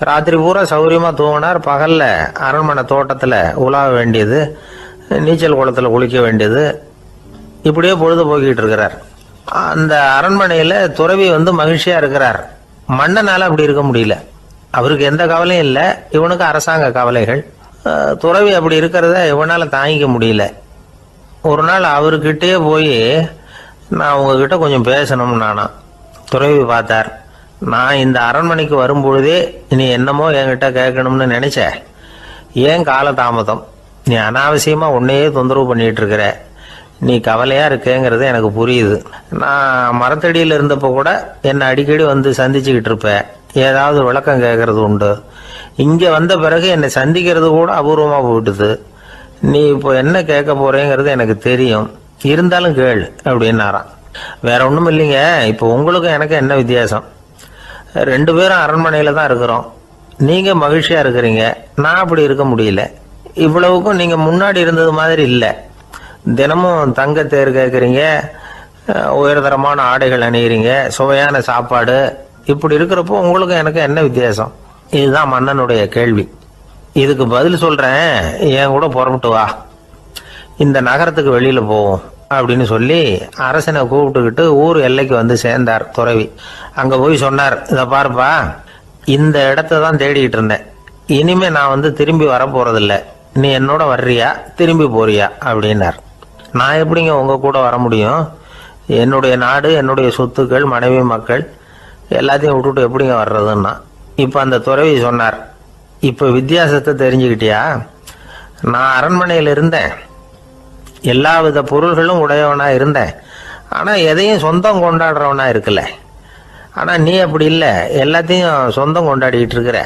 ராத்திரி பூரா சௌரியமாக தூங்கினார். பகலில் அரண்மனை தோட்டத்தில் உலாவ வேண்டியது, நீச்சல் குளத்தில் குளிக்க வேண்டியது, இப்படியே பொழுது போக்கிட்டு இருக்கிறார். அந்த அரண்மனையில் துறவி மகிழ்ச்சியாக இருக்கிறார். மன்னனால் அப்படி இருக்க முடியல. அவருக்கு எந்த கவலையும் இல்லை, இவனுக்கு அரசாங்க கவலைகள். துறவி அப்படி இருக்கிறத இவனால் தாங்கிக்க முடியல. ஒரு நாள் அவர்கிட்டே போய், நான் உங்ககிட்ட கொஞ்சம் பேசணும் நானா. துறவி பார்த்தார். நான் இந்த அரண்மனைக்கு வரும்பொழுதே நீ என்னமோ என்கிட்ட கேட்கணும்னு நினைச்ச, ஏன் காலதாமதம், நீ அனாவசியமாக உன்னையே தொந்தரவு பண்ணிட்டு இருக்கிற, நீ கவலையாக இருக்கேங்கிறது எனக்கு புரியுது. நான் மரத்தடியில் இருந்தப்போ கூட என்னை அடிக்கடி சந்திச்சுக்கிட்டு இருப்பேன், ஏதாவது விளக்கம் கேட்கறது உண்டு. இங்கே வந்த பிறகு என்னை சந்திக்கிறது கூட அபூர்வமாக போயிட்டுது. நீ இப்போ என்ன கேட்க போறேங்கிறது எனக்கு தெரியும், இருந்தாலும் கேள் அப்படின்னாராம். வேற ஒன்றும் இல்லைங்க. இப்போ உங்களுக்கும் எனக்கு என்ன வித்தியாசம்? 2 பேரும் அரண்மனையில் தான் இருக்கிறோம். நீங்கள் மகிழ்ச்சியாக இருக்கிறீங்க, நான் அப்படி இருக்க முடியல. இவ்வளவுக்கும் நீங்கள் முன்னாடி இருந்தது மாதிரி இல்லை. தினமும் தங்க தேர் கேட்குறீங்க, உயர்தரமான ஆடைகள் அணிகிறீங்க, சுவையான சாப்பாடு. இப்படி இருக்கிறப்போ உங்களுக்கும் எனக்கு என்ன வித்தியாசம்? இதுதான் மன்னனுடைய கேள்வி. இதுக்கு பதில் சொல்கிறேன், என் கூட புறப்பட்டு வா, இந்த நகரத்துக்கு வெளியில் போவோம் அப்படின்னு சொல்லி அரசனை கூப்பிட்டுக்கிட்டு ஊர் எல்லைக்கு வந்து சேர்ந்தார் துறவி. அங்கே போய் சொன்னார், இதை பாருப்பா, இந்த இடத்த தான் தேடிட்டு இருந்தேன். இனிமே நான் வந்து திரும்பி வரப்போறதில்ல. நீ என்னோட வர்றியா திரும்பி போறியா அப்படின்னார். நான் எப்படிங்க உங்க கூட வர முடியும்? என்னுடைய நாடு, என்னுடைய சொத்துக்கள், மனைவி, மக்கள் எல்லாத்தையும் விட்டுட்டு எப்படிங்க வர்றதுன்னா. இப்போ அந்த துறவி சொன்னார், இப்போ வித்தியாசத்தை தெரிஞ்சுக்கிட்டியா? நான் அரண்மனையில் இருந்தேன், எல்லா வித பொருள்களும் உடையவனா இருந்தேன், ஆனால் எதையும் சொந்தம் கொண்டாடுறவனா இருக்கல. ஆனால் நீ அப்படி இல்லை, எல்லாத்தையும் சொந்தம் கொண்டாடிக்கிட்டு இருக்கிற.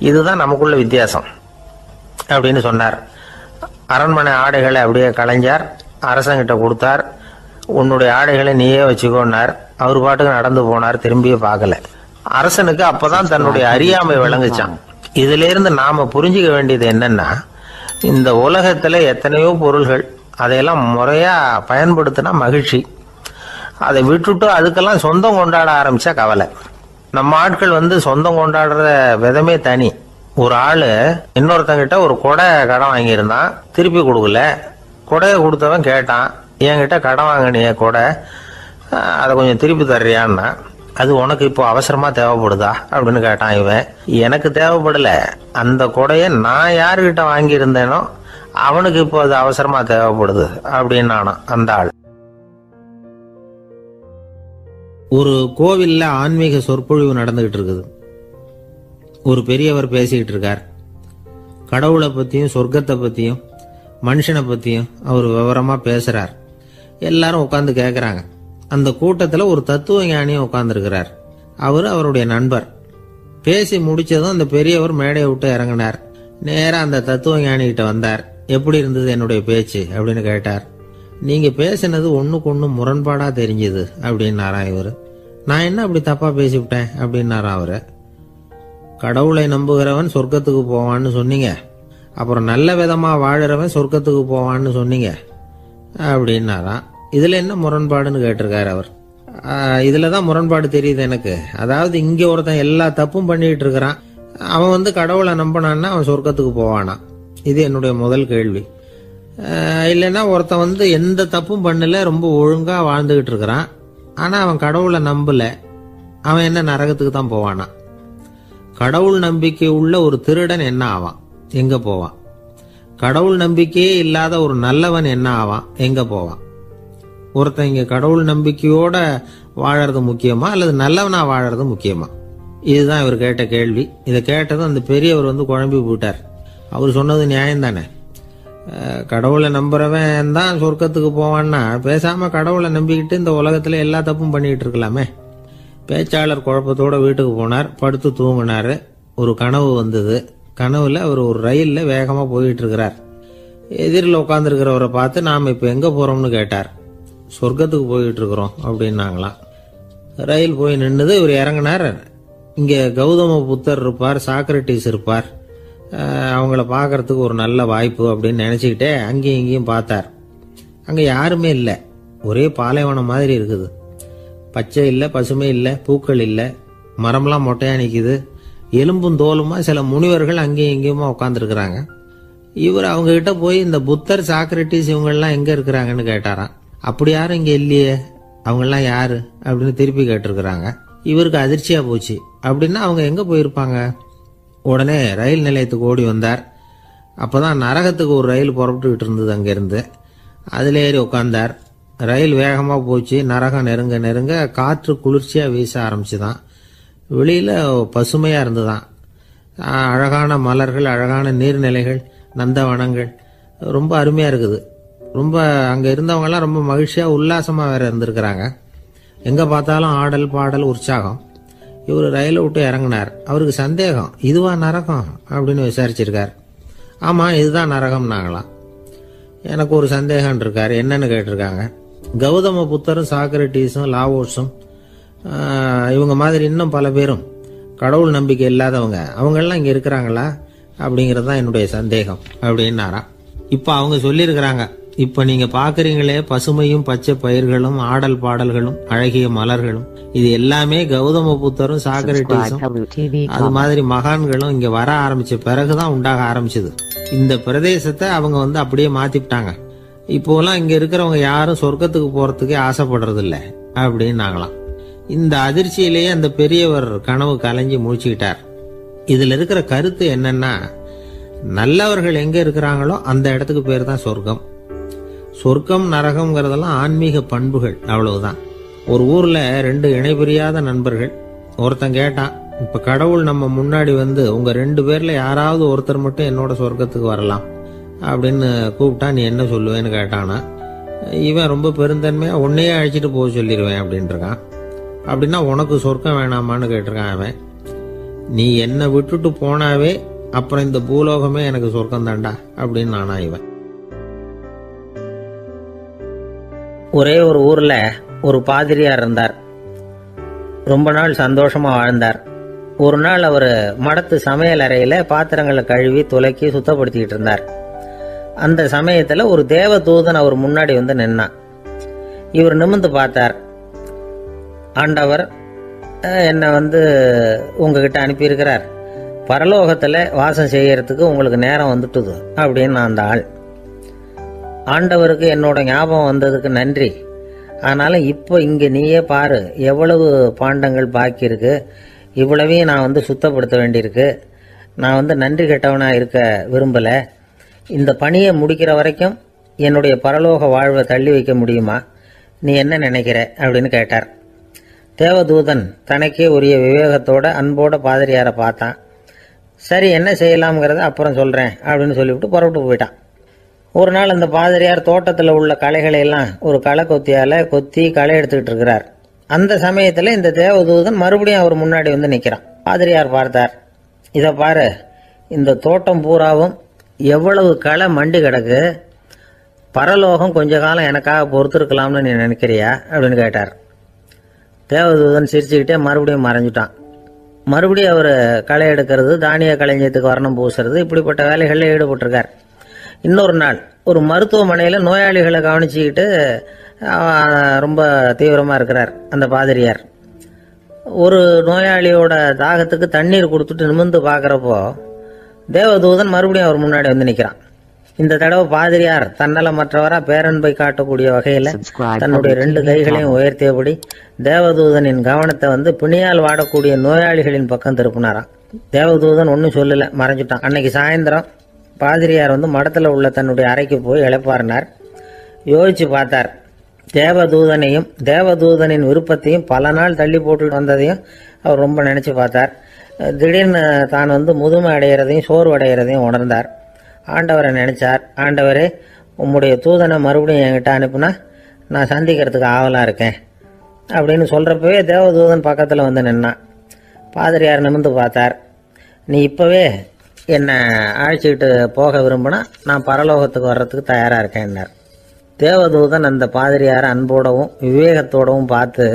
இதுதான் நமக்குள்ள வித்தியாசம் அப்படின்னு சொன்னார். அரண்மனை ஆடைகளை அப்படியே கலைஞ்சார், அரசங்கிட்ட கொடுத்தார். உன்னுடைய ஆடைகளை நீயே வச்சுக்கோன்னார். அவர் பாட்டுக்கு நடந்து போனார், திரும்பியே பார்க்கல. அரசனுக்கு அப்பதான் தன்னுடைய அறியாமை விளங்குச்சான். இதுல இருந்து நாம புரிஞ்சுக்க வேண்டியது என்னன்னா, இந்த உலகத்துல எத்தனையோ பொருள்கள், அதையெல்லாம் முறையா பயன்படுத்தினா மகிழ்ச்சி. அதை விட்டுட்டு அதுக்கெல்லாம் சொந்தம் கொண்டாட ஆரம்பிச்சா கவலை. நம்ம ஆட்கள் வந்து சொந்தம் கொண்டாடுற விதமே தனி. ஒரு ஆளு இன்னொருத்தங்கிட்ட ஒரு கொடை கடன் வாங்கியிருந்தான், திருப்பி கொடுக்கல. கொடையை கொடுத்தவன் கேட்டான், என்கிட்ட கடன் வாங்கினிய கொடை, அதை கொஞ்சம் திருப்பி தர்றியான்னா. அது உனக்கு இப்போ அவசரமா தேவைப்படுதா அப்படின்னு கேட்டான் இவன். எனக்கு தேவைப்படல, அந்த கொடையை நான் யாருக்கிட்ட வாங்கியிருந்தேனோ அவனுக்கு இப்போ அது அவசரமா தேவைப்படுது அப்படின்னானா அந்த ஆள். ஒரு கோவில்ல ஆன்மீக சொற்பொழிவு நடந்துகிட்டு இருக்குது. ஒரு பெரியவர் பேசிக்கிட்டு இருக்கார். கடவுளை பத்தியும் சொர்க்கத்தை பத்தியும் மனுஷனை பத்தியும் அவர் விவரமா பேசுறார். எல்லாரும் உட்காந்து கேட்கறாங்க. அந்த கூட்டத்துல ஒரு தத்துவ ஞானியும் உட்கார்ந்துருக்கிறார். அவரு அவருடைய நண்பர். பேசி முடிச்சதும் அந்த பெரியவர் மேடையை விட்டு இறங்கினார். நேரா அந்த தத்துவ ஞானிகிட்ட வந்தார். எப்படி இருந்தது என்னுடைய பேச்சு அப்படின்னு கேட்டார். நீங்க பேசினது ஒண்ணுக்கு ஒண்ணு முரண்பாடா தெரிஞ்சது அப்படின்னாராம் இவரு. நான் என்ன அப்படி தப்பா பேசிவிட்டேன் அப்படின்னாராம் அவரு. கடவுளை நம்புகிறவன் சொர்க்கத்துக்கு போவான்னு சொன்னீங்க, அப்புறம் நல்ல விதமா வாழறவன் சொர்க்கத்துக்கு போவான்னு சொன்னீங்க அப்படின்னாராம். இதுல என்ன முரண்பாடுன்னு கேட்டிருக்காரு அவர். இதுலதான் முரண்பாடு தெரியுது எனக்கு. அதாவது இங்க ஒருத்தன் எல்லா தப்பும் பண்ணிட்டு இருக்கிறான், அவன் வந்து கடவுளை நம்பினான்னா அவன் சொர்க்கத்துக்கு போவானா? இது என்னுடைய முதல் கேள்வி. இல்லைன்னா ஒருத்தன் வந்து எந்த தப்பும் பண்ணல, ரொம்ப ஒழுங்கா வாழ்ந்துகிட்டு இருக்கிறான், ஆனா அவன் கடவுளை நம்பல, அவன் என்ன நரகத்துக்கு தான் போவானா? கடவுள் நம்பிக்கை உள்ள ஒரு திருடன் என்ன ஆவான், எங்க போவான்? கடவுள் நம்பிக்கையே இல்லாத ஒரு நல்லவன் என்ன ஆவான், எங்க போவான்? ஒருத்தன் இங்க கடவுள் நம்பிக்கையோட வாழறது முக்கியமா அல்லது நல்லவனா வாழறது முக்கியமா? இதுதான் இவர் கேட்ட கேள்வி. இதை கேட்டதும் அந்த பெரியவர் வந்து குழம்பி போயிட்டார். அவர் சொன்னது நியாயம் தானே. கடவுளை நம்புறவன் தான் சொர்க்கத்துக்கு போவான்னா பேசாம கடவுளை நம்பிக்கிட்டு இந்த உலகத்துல எல்லா தப்பும் பண்ணிட்டு இருக்கலாமே. பேச்சாளர் குழப்பத்தோட வீட்டுக்கு போனார், படுத்து தூங்கினாரு. ஒரு கனவு வந்தது. கனவுல அவர் ஒரு ரயில்ல வேகமா போயிட்டு இருக்கிறார். எதிரில் உட்காந்துருக்கிறவரை பார்த்து நாம இப்ப எங்க போறோம்னு கேட்டார். சொர்க்கத்துக்கு போயிட்டு இருக்கிறோம் அப்படின்னாங்களாம். ரயில் போய் நின்னுது. இவர் இறங்கினார். இங்க கௌதம புத்தர் இருப்பார், சாக்ரட்டிஸ் இருப்பார், அவங்கள பார்க்கறதுக்கு ஒரு நல்ல வாய்ப்பு அப்படின்னு நினைச்சுக்கிட்டே அங்கேயும் இங்கேயும் பார்த்தார். அங்க யாருமே இல்லை, ஒரே பாலைவனம் மாதிரி இருக்குது. பச்சை இல்லை, பசுமை இல்லை, பூக்கள் இல்லை, மரம்லாம் மொட்டையா நிக்குது. எலும்பும் தோலுமா சில முனிவர்கள் அங்கேயும் இங்கேயுமா உட்காந்துருக்குறாங்க. இவர் அவங்க கிட்ட போய் இந்த புத்தர், சாக்ரட்டிஸ் இவங்கெல்லாம் எங்க இருக்கிறாங்கன்னு கேட்டாராம். அப்படி யாரும் இங்க இல்லையே, அவங்கெல்லாம் யாரு அப்படின்னு திருப்பி கேட்டிருக்கிறாங்க. இவருக்கு அதிர்ச்சியா போச்சு. அப்படின்னா அவங்க எங்க போயிருப்பாங்க? உடனே ரயில் நிலையத்துக்கு ஓடி வந்தார். அப்பதான் நரகத்துக்கு ஒரு ரயில் புறப்பட்டுக்கிட்டு இருந்தது அங்கிருந்து. அதுல ஏறி உட்கார்ந்தார். ரயில் வேகமா போச்சு. நரகம் நெருங்க நெருங்க காற்று குளிர்ச்சியா வீச ஆரம்பிச்சுதான். வெளியில பசுமையா இருந்துதான். அழகான மலர்கள், அழகான நீர்நிலைகள், நந்தவனங்கள், ரொம்ப அருமையா இருக்குது. ரொம்ப அங்க இருந்தவங்க எல்லாம் ரொம்ப மகிழ்ச்சியா உல்லாசமா வேற இருந்திருக்கிறாங்க. எங்க பார்த்தாலும் ஆடல் பாடல் உற்சாகம். இவர் ரயிலை விட்டு இறங்கினார். அவருக்கு சந்தேகம், இதுவா நரகம் அப்படின்னு விசாரிச்சிருக்கார். ஆமா இதுதான் நரகம் நாங்களாம். எனக்கு ஒரு சந்தேகம் இருக்காரு, என்னன்னு கேட்டிருக்காங்க. கௌதம புத்தரும் சாக்ரட்டிஸும் லாவோஸும் இவங்க மாதிரி இன்னும் பல பேரும் கடவுள் நம்பிக்கை இல்லாதவங்க அவங்கெல்லாம் இங்கே இருக்கிறாங்களா அப்படிங்கிறது தான் என்னுடைய சந்தேகம் அப்படின்னாராம். இப்போ அவங்க சொல்லியிருக்கிறாங்க, இப்போ நீங்கள் பார்க்குறீங்களே பசுமையும் பச்சை பயிர்களும் ஆடல் பாடல்களும் அழகிய மலர்களும் இது எல்லாமே கௌதம புத்தரும் சாக்ரட்டிஸும் அது மாதிரி மகான்களும் இங்கே வர ஆரம்பிச்ச பிறகுதான் உண்டாக ஆரம்பிச்சது. இந்த பிரதேசத்தை அவங்க அப்படியே மாத்திவிட்டாங்க. இப்போலாம் இங்க இருக்கிறவங்க யாரும் சொர்க்கத்துக்கு போறதுக்கே ஆசைப்படுறது இல்லை அப்படின்னாங்களாம். இந்த அதிர்ச்சியிலேயே அந்த பெரியவர் கனவு கலைஞ்சி முழிச்சுக்கிட்டார். இதுல இருக்கிற கருத்து என்னன்னா, நல்லவர்கள் எங்க இருக்கிறாங்களோ அந்த இடத்துக்கு பேர் தான் சொர்க்கம். சொர்க்கம் நரகம்ங்கிறதெல்லாம் ஆன்மீக பண்புகள், அவ்வளவுதான். ஒரு ஊர்ல 2 இணைபிரியாத நண்பர்கள். ஒருத்தன் கேட்டான், இப்ப கடவுள் நம்ம முன்னாடி உங்க 2 பேர்ல யாராவது ஒருத்தர் மட்டும் என்னோட சொர்க்கத்துக்கு வரலாம் அப்படின்னு கூப்பிட்டா நீ என்ன சொல்லுவேன்னு கேட்டானா. இவன் ரொம்ப பெருந்தன்மையா உன்னையே அழைச்சிட்டு போக சொல்லிடுவேன் அப்படின்னு இருக்கான். அப்படின்னா உனக்கு சொர்க்கம் வேணாமான்னு கேட்டிருக்கான் அவன். நீ என்னை விட்டுட்டு போனாவே அப்புறம் இந்த பூலோகமே எனக்கு சொர்க்கம் தாண்டா அப்படின்னு நானா இவன். ஒரே ஒரு ஊர்ல ஒரு பாதிரியார் இருந்தார். ரொம்ப நாள் சந்தோஷமா வாழ்ந்தார். ஒரு நாள் அவர் மடத்து சமையல் அறையில பாத்திரங்களை கழுவி துலக்கி சுத்தப்படுத்திக்கிட்டு இருந்தார். அந்த சமயத்துல ஒரு தேவ தூதன் அவர் முன்னாடி நின்னான். இவர் நிமிர்ந்து பார்த்தார். ஆண்டவர் என்னை உங்ககிட்ட அனுப்பியிருக்கிறார், பரலோகத்துல வாசம் செய்யறதுக்கு உங்களுக்கு நேரம் வந்துட்டுது அப்படின்னு அந்த ஆள். ஆண்டவருக்கு என்னோட ஞாபகம் வந்ததுக்கு நன்றி. ஆனாலும் இப்போ இங்க நீயே பாரு, எவ்வளவு பாண்டங்கள் பாக்கி இருக்கு, இவ்வளவையும் நான் சுத்தப்படுத்த வேண்டியிருக்கு. நான் நன்றி கெட்டவனா இருக்க விரும்பல. இந்த பணியை முடிக்கிற வரைக்கும் என்னுடைய பரலோக வாழ்வை தள்ளி வைக்க முடியுமா? நீ என்ன நினைக்கிற அப்படின்னு கேட்டார். தேவதூதன் தனக்கே உரிய விவேகத்தோட அன்போட பாதிரியாரை பார்த்தான். சரி, என்ன செய்யலாம்ங்கிறத அப்புறம் சொல்றேன் அப்படின்னு சொல்லிவிட்டு புறப்பட்டு போயிட்டான். ஒரு நாள் அந்த பாதிரியார் தோட்டத்தில் உள்ள களைகளை எல்லாம் ஒரு களை கொத்தியால கொத்தி களை எடுத்துக்கிட்டு இருக்கிறார். அந்த சமயத்துல இந்த தேவதூதன் மறுபடியும் அவர் முன்னாடி நிக்கிறான். பாதிரியார் பார்த்தார். இதை பாரு, இந்த தோட்டம் பூராவும் எவ்வளவு களை மண்டி கிடக்கு, பரலோகம் கொஞ்ச காலம் எனக்காக பொறுத்திருக்கலாம்னு நீ நினைக்கிறியா அப்படின்னு கேட்டார். தேவதூதன் சிரிச்சுக்கிட்டே மறுபடியும் மறைஞ்சிட்டான். மறுபடியும் அவர் களை எடுக்கிறது, தானிய களஞ்சியத்துக்கு வர்ணம் பூசுறது, இப்படிப்பட்ட வேலைகளில் ஈடுபட்டிருக்கார். இன்னொரு நாள் ஒரு மருத்துவமனையில் நோயாளிகளை கவனிச்சுக்கிட்டு ரொம்ப தீவிரமாக இருக்கிறார் அந்த பாதிரியார். ஒரு நோயாளியோட தாகத்துக்கு தண்ணீர் கொடுத்துட்டு நிமிர்ந்து பார்க்குறப்போ தேவதூதன் மறுபடியும் அவர் முன்னாடி நிற்கிறான். இந்த தடவை பாதிரியார் தன்னலமற்றவரா பேரன்பை காட்டக்கூடிய வகையில் தன்னுடைய 2 கைகளையும் உயர்த்தியபடி தேவதூதனின் கவனத்தை பிணியால் வாடக்கூடிய நோயாளிகளின் பக்கம் திருப்பினாராம். தேவதூதன் ஒன்றும் சொல்லல, மறைஞ்சிட்டான். அன்னைக்கு சாயந்தரம் பாதிரியார் மடத்தில் உள்ள தன்னுடைய அறைக்கு போய் இளைப்பாறினார். யோசிச்சு பார்த்தார். தேவதூதனையும் தேவதூதனின் விருப்பத்தையும் பல நாள் தள்ளி போட்டு வந்ததையும் அவர் ரொம்ப நினைச்சு பார்த்தார். திடீர்னு தான் முதுமை அடைகிறதையும் சோர்வு அடைகிறதையும் உணர்ந்தார். ஆண்டவரை நினைச்சார். ஆண்டவரே, உம்முடைய தூதனை மறுபடியும் என்கிட்ட அனுப்புனா நான் சந்திக்கிறதுக்கு ஆவலா இருக்கேன் அப்படின்னு சொல்றப்பவே தேவதூதன் பக்கத்துல நின்னான். பாதிரியார் நிமிர்ந்து பார்த்தார். நீ இப்பவே என்னை அழைச்சிக்கிட்டு போக விரும்பினா நான் பரலோகத்துக்கு வர்றதுக்கு தயாரா இருக்கேன்னார். தேவதூதன் அந்த பாதிரியாரை அன்போடவும் விவேகத்தோடவும் பார்த்து,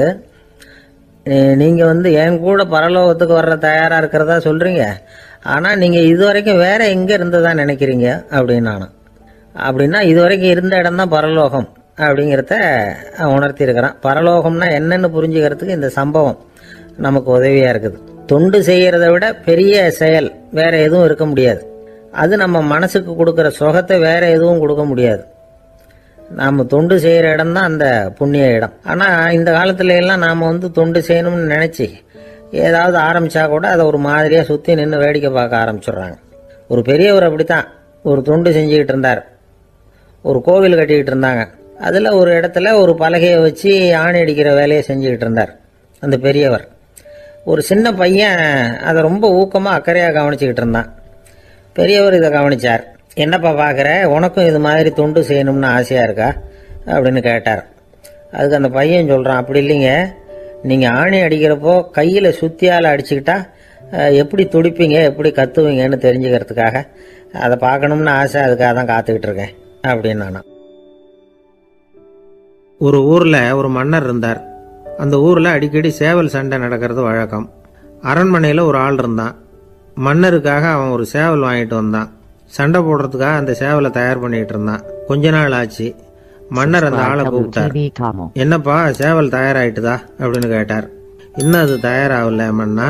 நீங்க என் கூட பரலோகத்துக்கு வர்ற தயாரா இருக்கிறதா சொல்றீங்க, ஆனா நீங்க இதுவரைக்கும் வேற எங்க இருந்ததா நினைக்கிறீங்க அப்படின்னா, அப்படின்னா இதுவரைக்கும் இருந்த இடம் தான் பரலோகம் அப்படிங்கிறத உணர்த்தி இருக்கிறான். பரலோகம்னா என்னன்னு புரிஞ்சுக்கிறதுக்கு இந்த சம்பவம் நமக்கு உதவியா இருக்குது. தொண்டு செய்யறதை விட பெரிய செயல் வேற எதுவும் இருக்க முடியாது. அது நம்ம மனசுக்கு கொடுக்கற சுகத்தை வேற எதுவும் கொடுக்க முடியாது. நாம தொண்டு செய்யற இடம் தான் அந்த புண்ணிய இடம். ஆனா இந்த காலத்துல எல்லாம் நாம தொண்டு செய்யணும்னு நினைச்சு ஏதாவது ஆரம்பிச்சா கூட அதை ஒரு மாதிரியா சுத்தி நின்று வேடிக்கை பார்க்க ஆரம்பிச்சிடுறாங்க. ஒரு பெரியவர் அப்படித்தான் ஒரு தொண்டு செஞ்சுக்கிட்டு இருந்தார். ஒரு கோவில் கட்டிக்கிட்டு இருந்தாங்க. அதுல ஒரு இடத்துல ஒரு பலகையை வச்சு ஆணி அடிக்கிற வேலையை செஞ்சுக்கிட்டு இருந்தார் அந்த பெரியவர். ஒரு சின்ன பையன் அதை ரொம்ப ஊக்கமா அக்கறையா கவனிச்சுக்கிட்டு இருந்தான். பெரியவர் இதை கவனிச்சார். என்னப்பா பார்க்குற, உனக்கும் இது மாதிரி தொண்டு செய்யணும்னு ஆசையா இருக்கா அப்படின்னு கேட்டார். அதுக்கு அந்த பையன் சொல்றான், அப்படி இல்லைங்க, நீங்க ஆணி அடிக்கிறப்போ கையில சுத்தியால அடிச்சுக்கிட்டா எப்படி துடிப்பீங்க, எப்படி கத்துவீங்கன்னு தெரிஞ்சுக்கிறதுக்காக அதை பார்க்கணும்னு ஆசை, அதுக்காக தான் காத்துக்கிட்டு இருக்கேன் அப்படின்னு நானா. ஒரு ஊரில் ஒரு மன்னர் இருந்தார். அந்த ஊரில் அடிக்கடி சேவல் சண்டை நடக்கிறது வழக்கம். அரண்மனையில் ஒரு ஆள் இருந்தான். மன்னருக்காக அவன் ஒரு சேவல் வாங்கிட்டு வந்தான். சண்டை போடுறதுக்காக அந்த சேவலை தயார் பண்ணிட்டு இருந்தான். கொஞ்ச நாள் ஆச்சு. மன்னர் அந்த ஆளை கூப்பிட்டார். என்னப்பா சேவல் தயாராகிட்டுதா அப்படின்னு கேட்டார். இன்னும் அது தயாராகல மன்னா,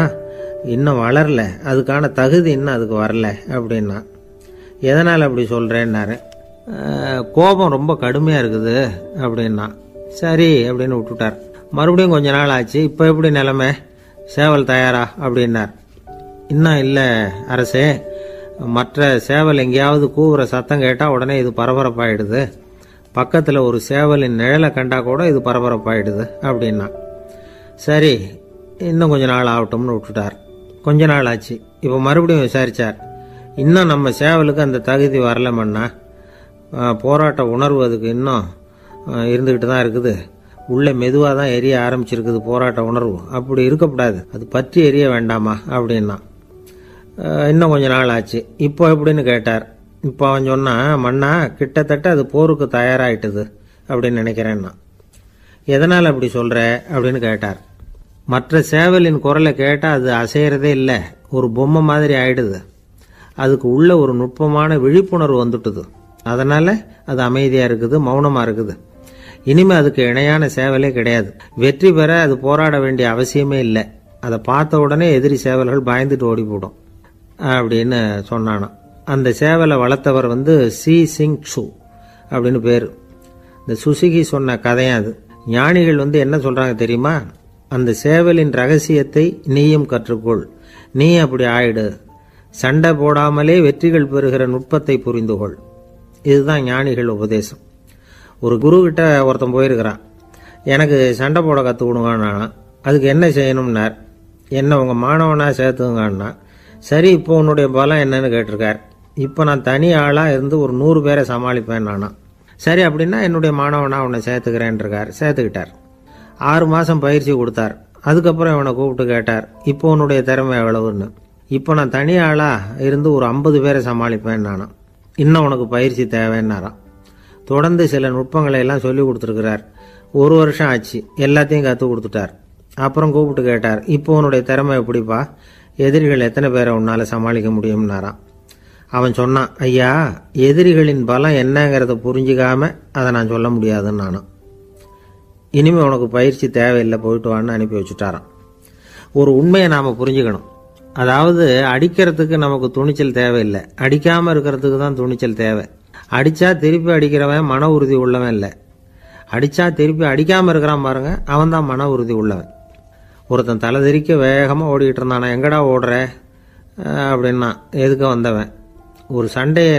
இன்னும் வளரல, அதுக்கான தகுதி இன்னும் அதுக்கு வரல அப்படின்னா. எதனால் அப்படி சொல்கிறேன்னாரு. கோபம் ரொம்ப கடுமையாக இருக்குது அப்படின்னா. சரி அப்படின்னு விட்டுட்டார். மறுபடியும் கொஞ்ச நாள் ஆச்சு. இப்போ எப்படி நிலைமை, சேவல் தயாரா அப்படின்னார். இன்னும் இல்லை அரசே, மற்ற சேவல் எங்கேயாவது கூவுற சத்தம் கேட்டால் உடனே இது பரபரப்பாயிடுது. பக்கத்தில் ஒரு சேவலின் நிழலை கண்டா கூட இது பரபரப்பாயிடுது அப்படின்னா. சரி இன்னும் கொஞ்ச நாள் ஆகட்டும்னு விட்டுட்டார். கொஞ்ச நாள் ஆச்சு. இப்போ மறுபடியும் விசாரித்தார். இன்னும் நம்ம சேவலுக்கு அந்த தகுதி வரலமன்னா, போராட்ட உணர்வு அதுக்கு இன்னும் இருந்துக்கிட்டு தான் இருக்குது. உள்ளே மெதுவாக தான் எரிய ஆரம்பிச்சிருக்குது போராட்ட உணர்வு. அப்படி இருக்கக்கூடாது, அது பற்றி எரிய வேண்டாமா அப்படின்னா. இன்னும் கொஞ்ச நாள் ஆச்சு. இப்போ எப்படின்னு கேட்டார். இப்போ அவன் சொன்னான், மன்னா கிட்டத்தட்ட அது போருக்கு தயாராகிட்டுது அப்படின்னு நினைக்கிறேன்னா. எதனால் அப்படி சொல்கிற அப்படின்னு கேட்டார். மற்ற சேவலின் குரலை கேட்டால் அது அசைகிறதே இல்லை, ஒரு பொம்மை மாதிரி ஆயிடுது. அதுக்கு உள்ள ஒரு நுட்பமான விழிப்புணர்வு வந்துட்டுது. அதனால் அது அமைதியாக இருக்குது, மௌனமாக இருக்குது. இனிமேல் அதுக்கு இணையான சேவலே கிடையாது. வெற்றி பெற அது போராட வேண்டிய அவசியமே இல்லை. அதை பார்த்த உடனே எதிரி சேவல்கள் பயந்துட்டு ஓடி போடும் அப்படின்னு சொன்னானா. அந்த சேவலை வளர்த்தவர் சி சிங் சு அப்படின்னு பேர். இந்த சுசுகி சொன்ன கதையும் அது. ஞானிகள் என்ன சொல்கிறாங்க தெரியுமா? அந்த சேவலின் ரகசியத்தை நீயும் கற்றுக்கொள், நீ அப்படி ஆயிடு, சண்டை போடாமலே வெற்றிகள் பெறுகிற நுட்பத்தை புரிந்துகொள். இதுதான் ஞானிகள் உபதேசம். ஒரு குருக்கிட்ட ஒருத்தன் போயிருக்கிறான். எனக்கு சண்டை போட கற்றுக்கணுங்கன்னா. அதுக்கு என்ன செய்யணும்னார். என்ன உங்கள் மாணவனாக சேர்த்துங்கண்ணா. சரி இப்போ உன்னுடைய பலம் என்னன்னு கேட்டிருக்கார். இப்போ நான் தனி ஆளாக இருந்து ஒரு 100 பேரை சமாளிப்பேன் நானா. சரி அப்படின்னா என்னுடைய மாணவனாக உன்னை சேர்த்துக்கிறேன்ருக்கார். சேர்த்துக்கிட்டார். 6 மாதம் பயிற்சி கொடுத்தார். அதுக்கப்புறம் இவனை கூப்பிட்டு கேட்டார், இப்போ உன்னுடைய திறமை எவ்வளவுன்னு. இப்போ நான் தனி ஆளாக இருந்து ஒரு 50 பேரை சமாளிப்பேன் நானா. இன்னும் உனக்கு பயிற்சி தேவைன்னாராம். தொடர்ந்து சில நுட்பங்களை எல்லாம் சொல்லி கொடுத்துருக்கிறார். 1 வருஷம் ஆச்சு. எல்லாத்தையும் கற்றுக் கொடுத்துட்டார். அப்புறம் கூப்பிட்டு கேட்டார், இப்போ உன்னுடைய திறமை எப்படிப்பா, எதிரிகள் எத்தனை பேரை உன்னால் சமாளிக்க முடியும்னாராம். அவன் சொன்னான், ஐயா எதிரிகளின் பலம் என்னங்கிறத புரிஞ்சிக்காம அதை நான் சொல்ல முடியாதுன்னு நானும். இனிமேல் உனக்கு பயிற்சி தேவையில்லை, போயிட்டு வான்னு அனுப்பி வச்சுட்டாரான். ஒரு உண்மையை நாம் புரிஞ்சுக்கணும். அதாவது அடிக்கிறதுக்கு நமக்கு துணிச்சல் தேவையில்லை, அடிக்காமல் இருக்கிறதுக்கு தான் துணிச்சல் தேவை. அடித்தா திருப்பி அடிக்கிறவன் மன உறுதி உள்ளவன் இல்லை, அடித்தா திருப்பி அடிக்காமல் இருக்கிறான் பாருங்க, அவன் தான் மன உறுதி உள்ளவன். ஒருத்தன் தலை தெறிக்க வேகமாக ஓடிக்கிட்டு இருந்தானா. எங்கடா ஓடுற அப்படின்னா, எதுக்க வந்தவன். ஒரு சண்டையை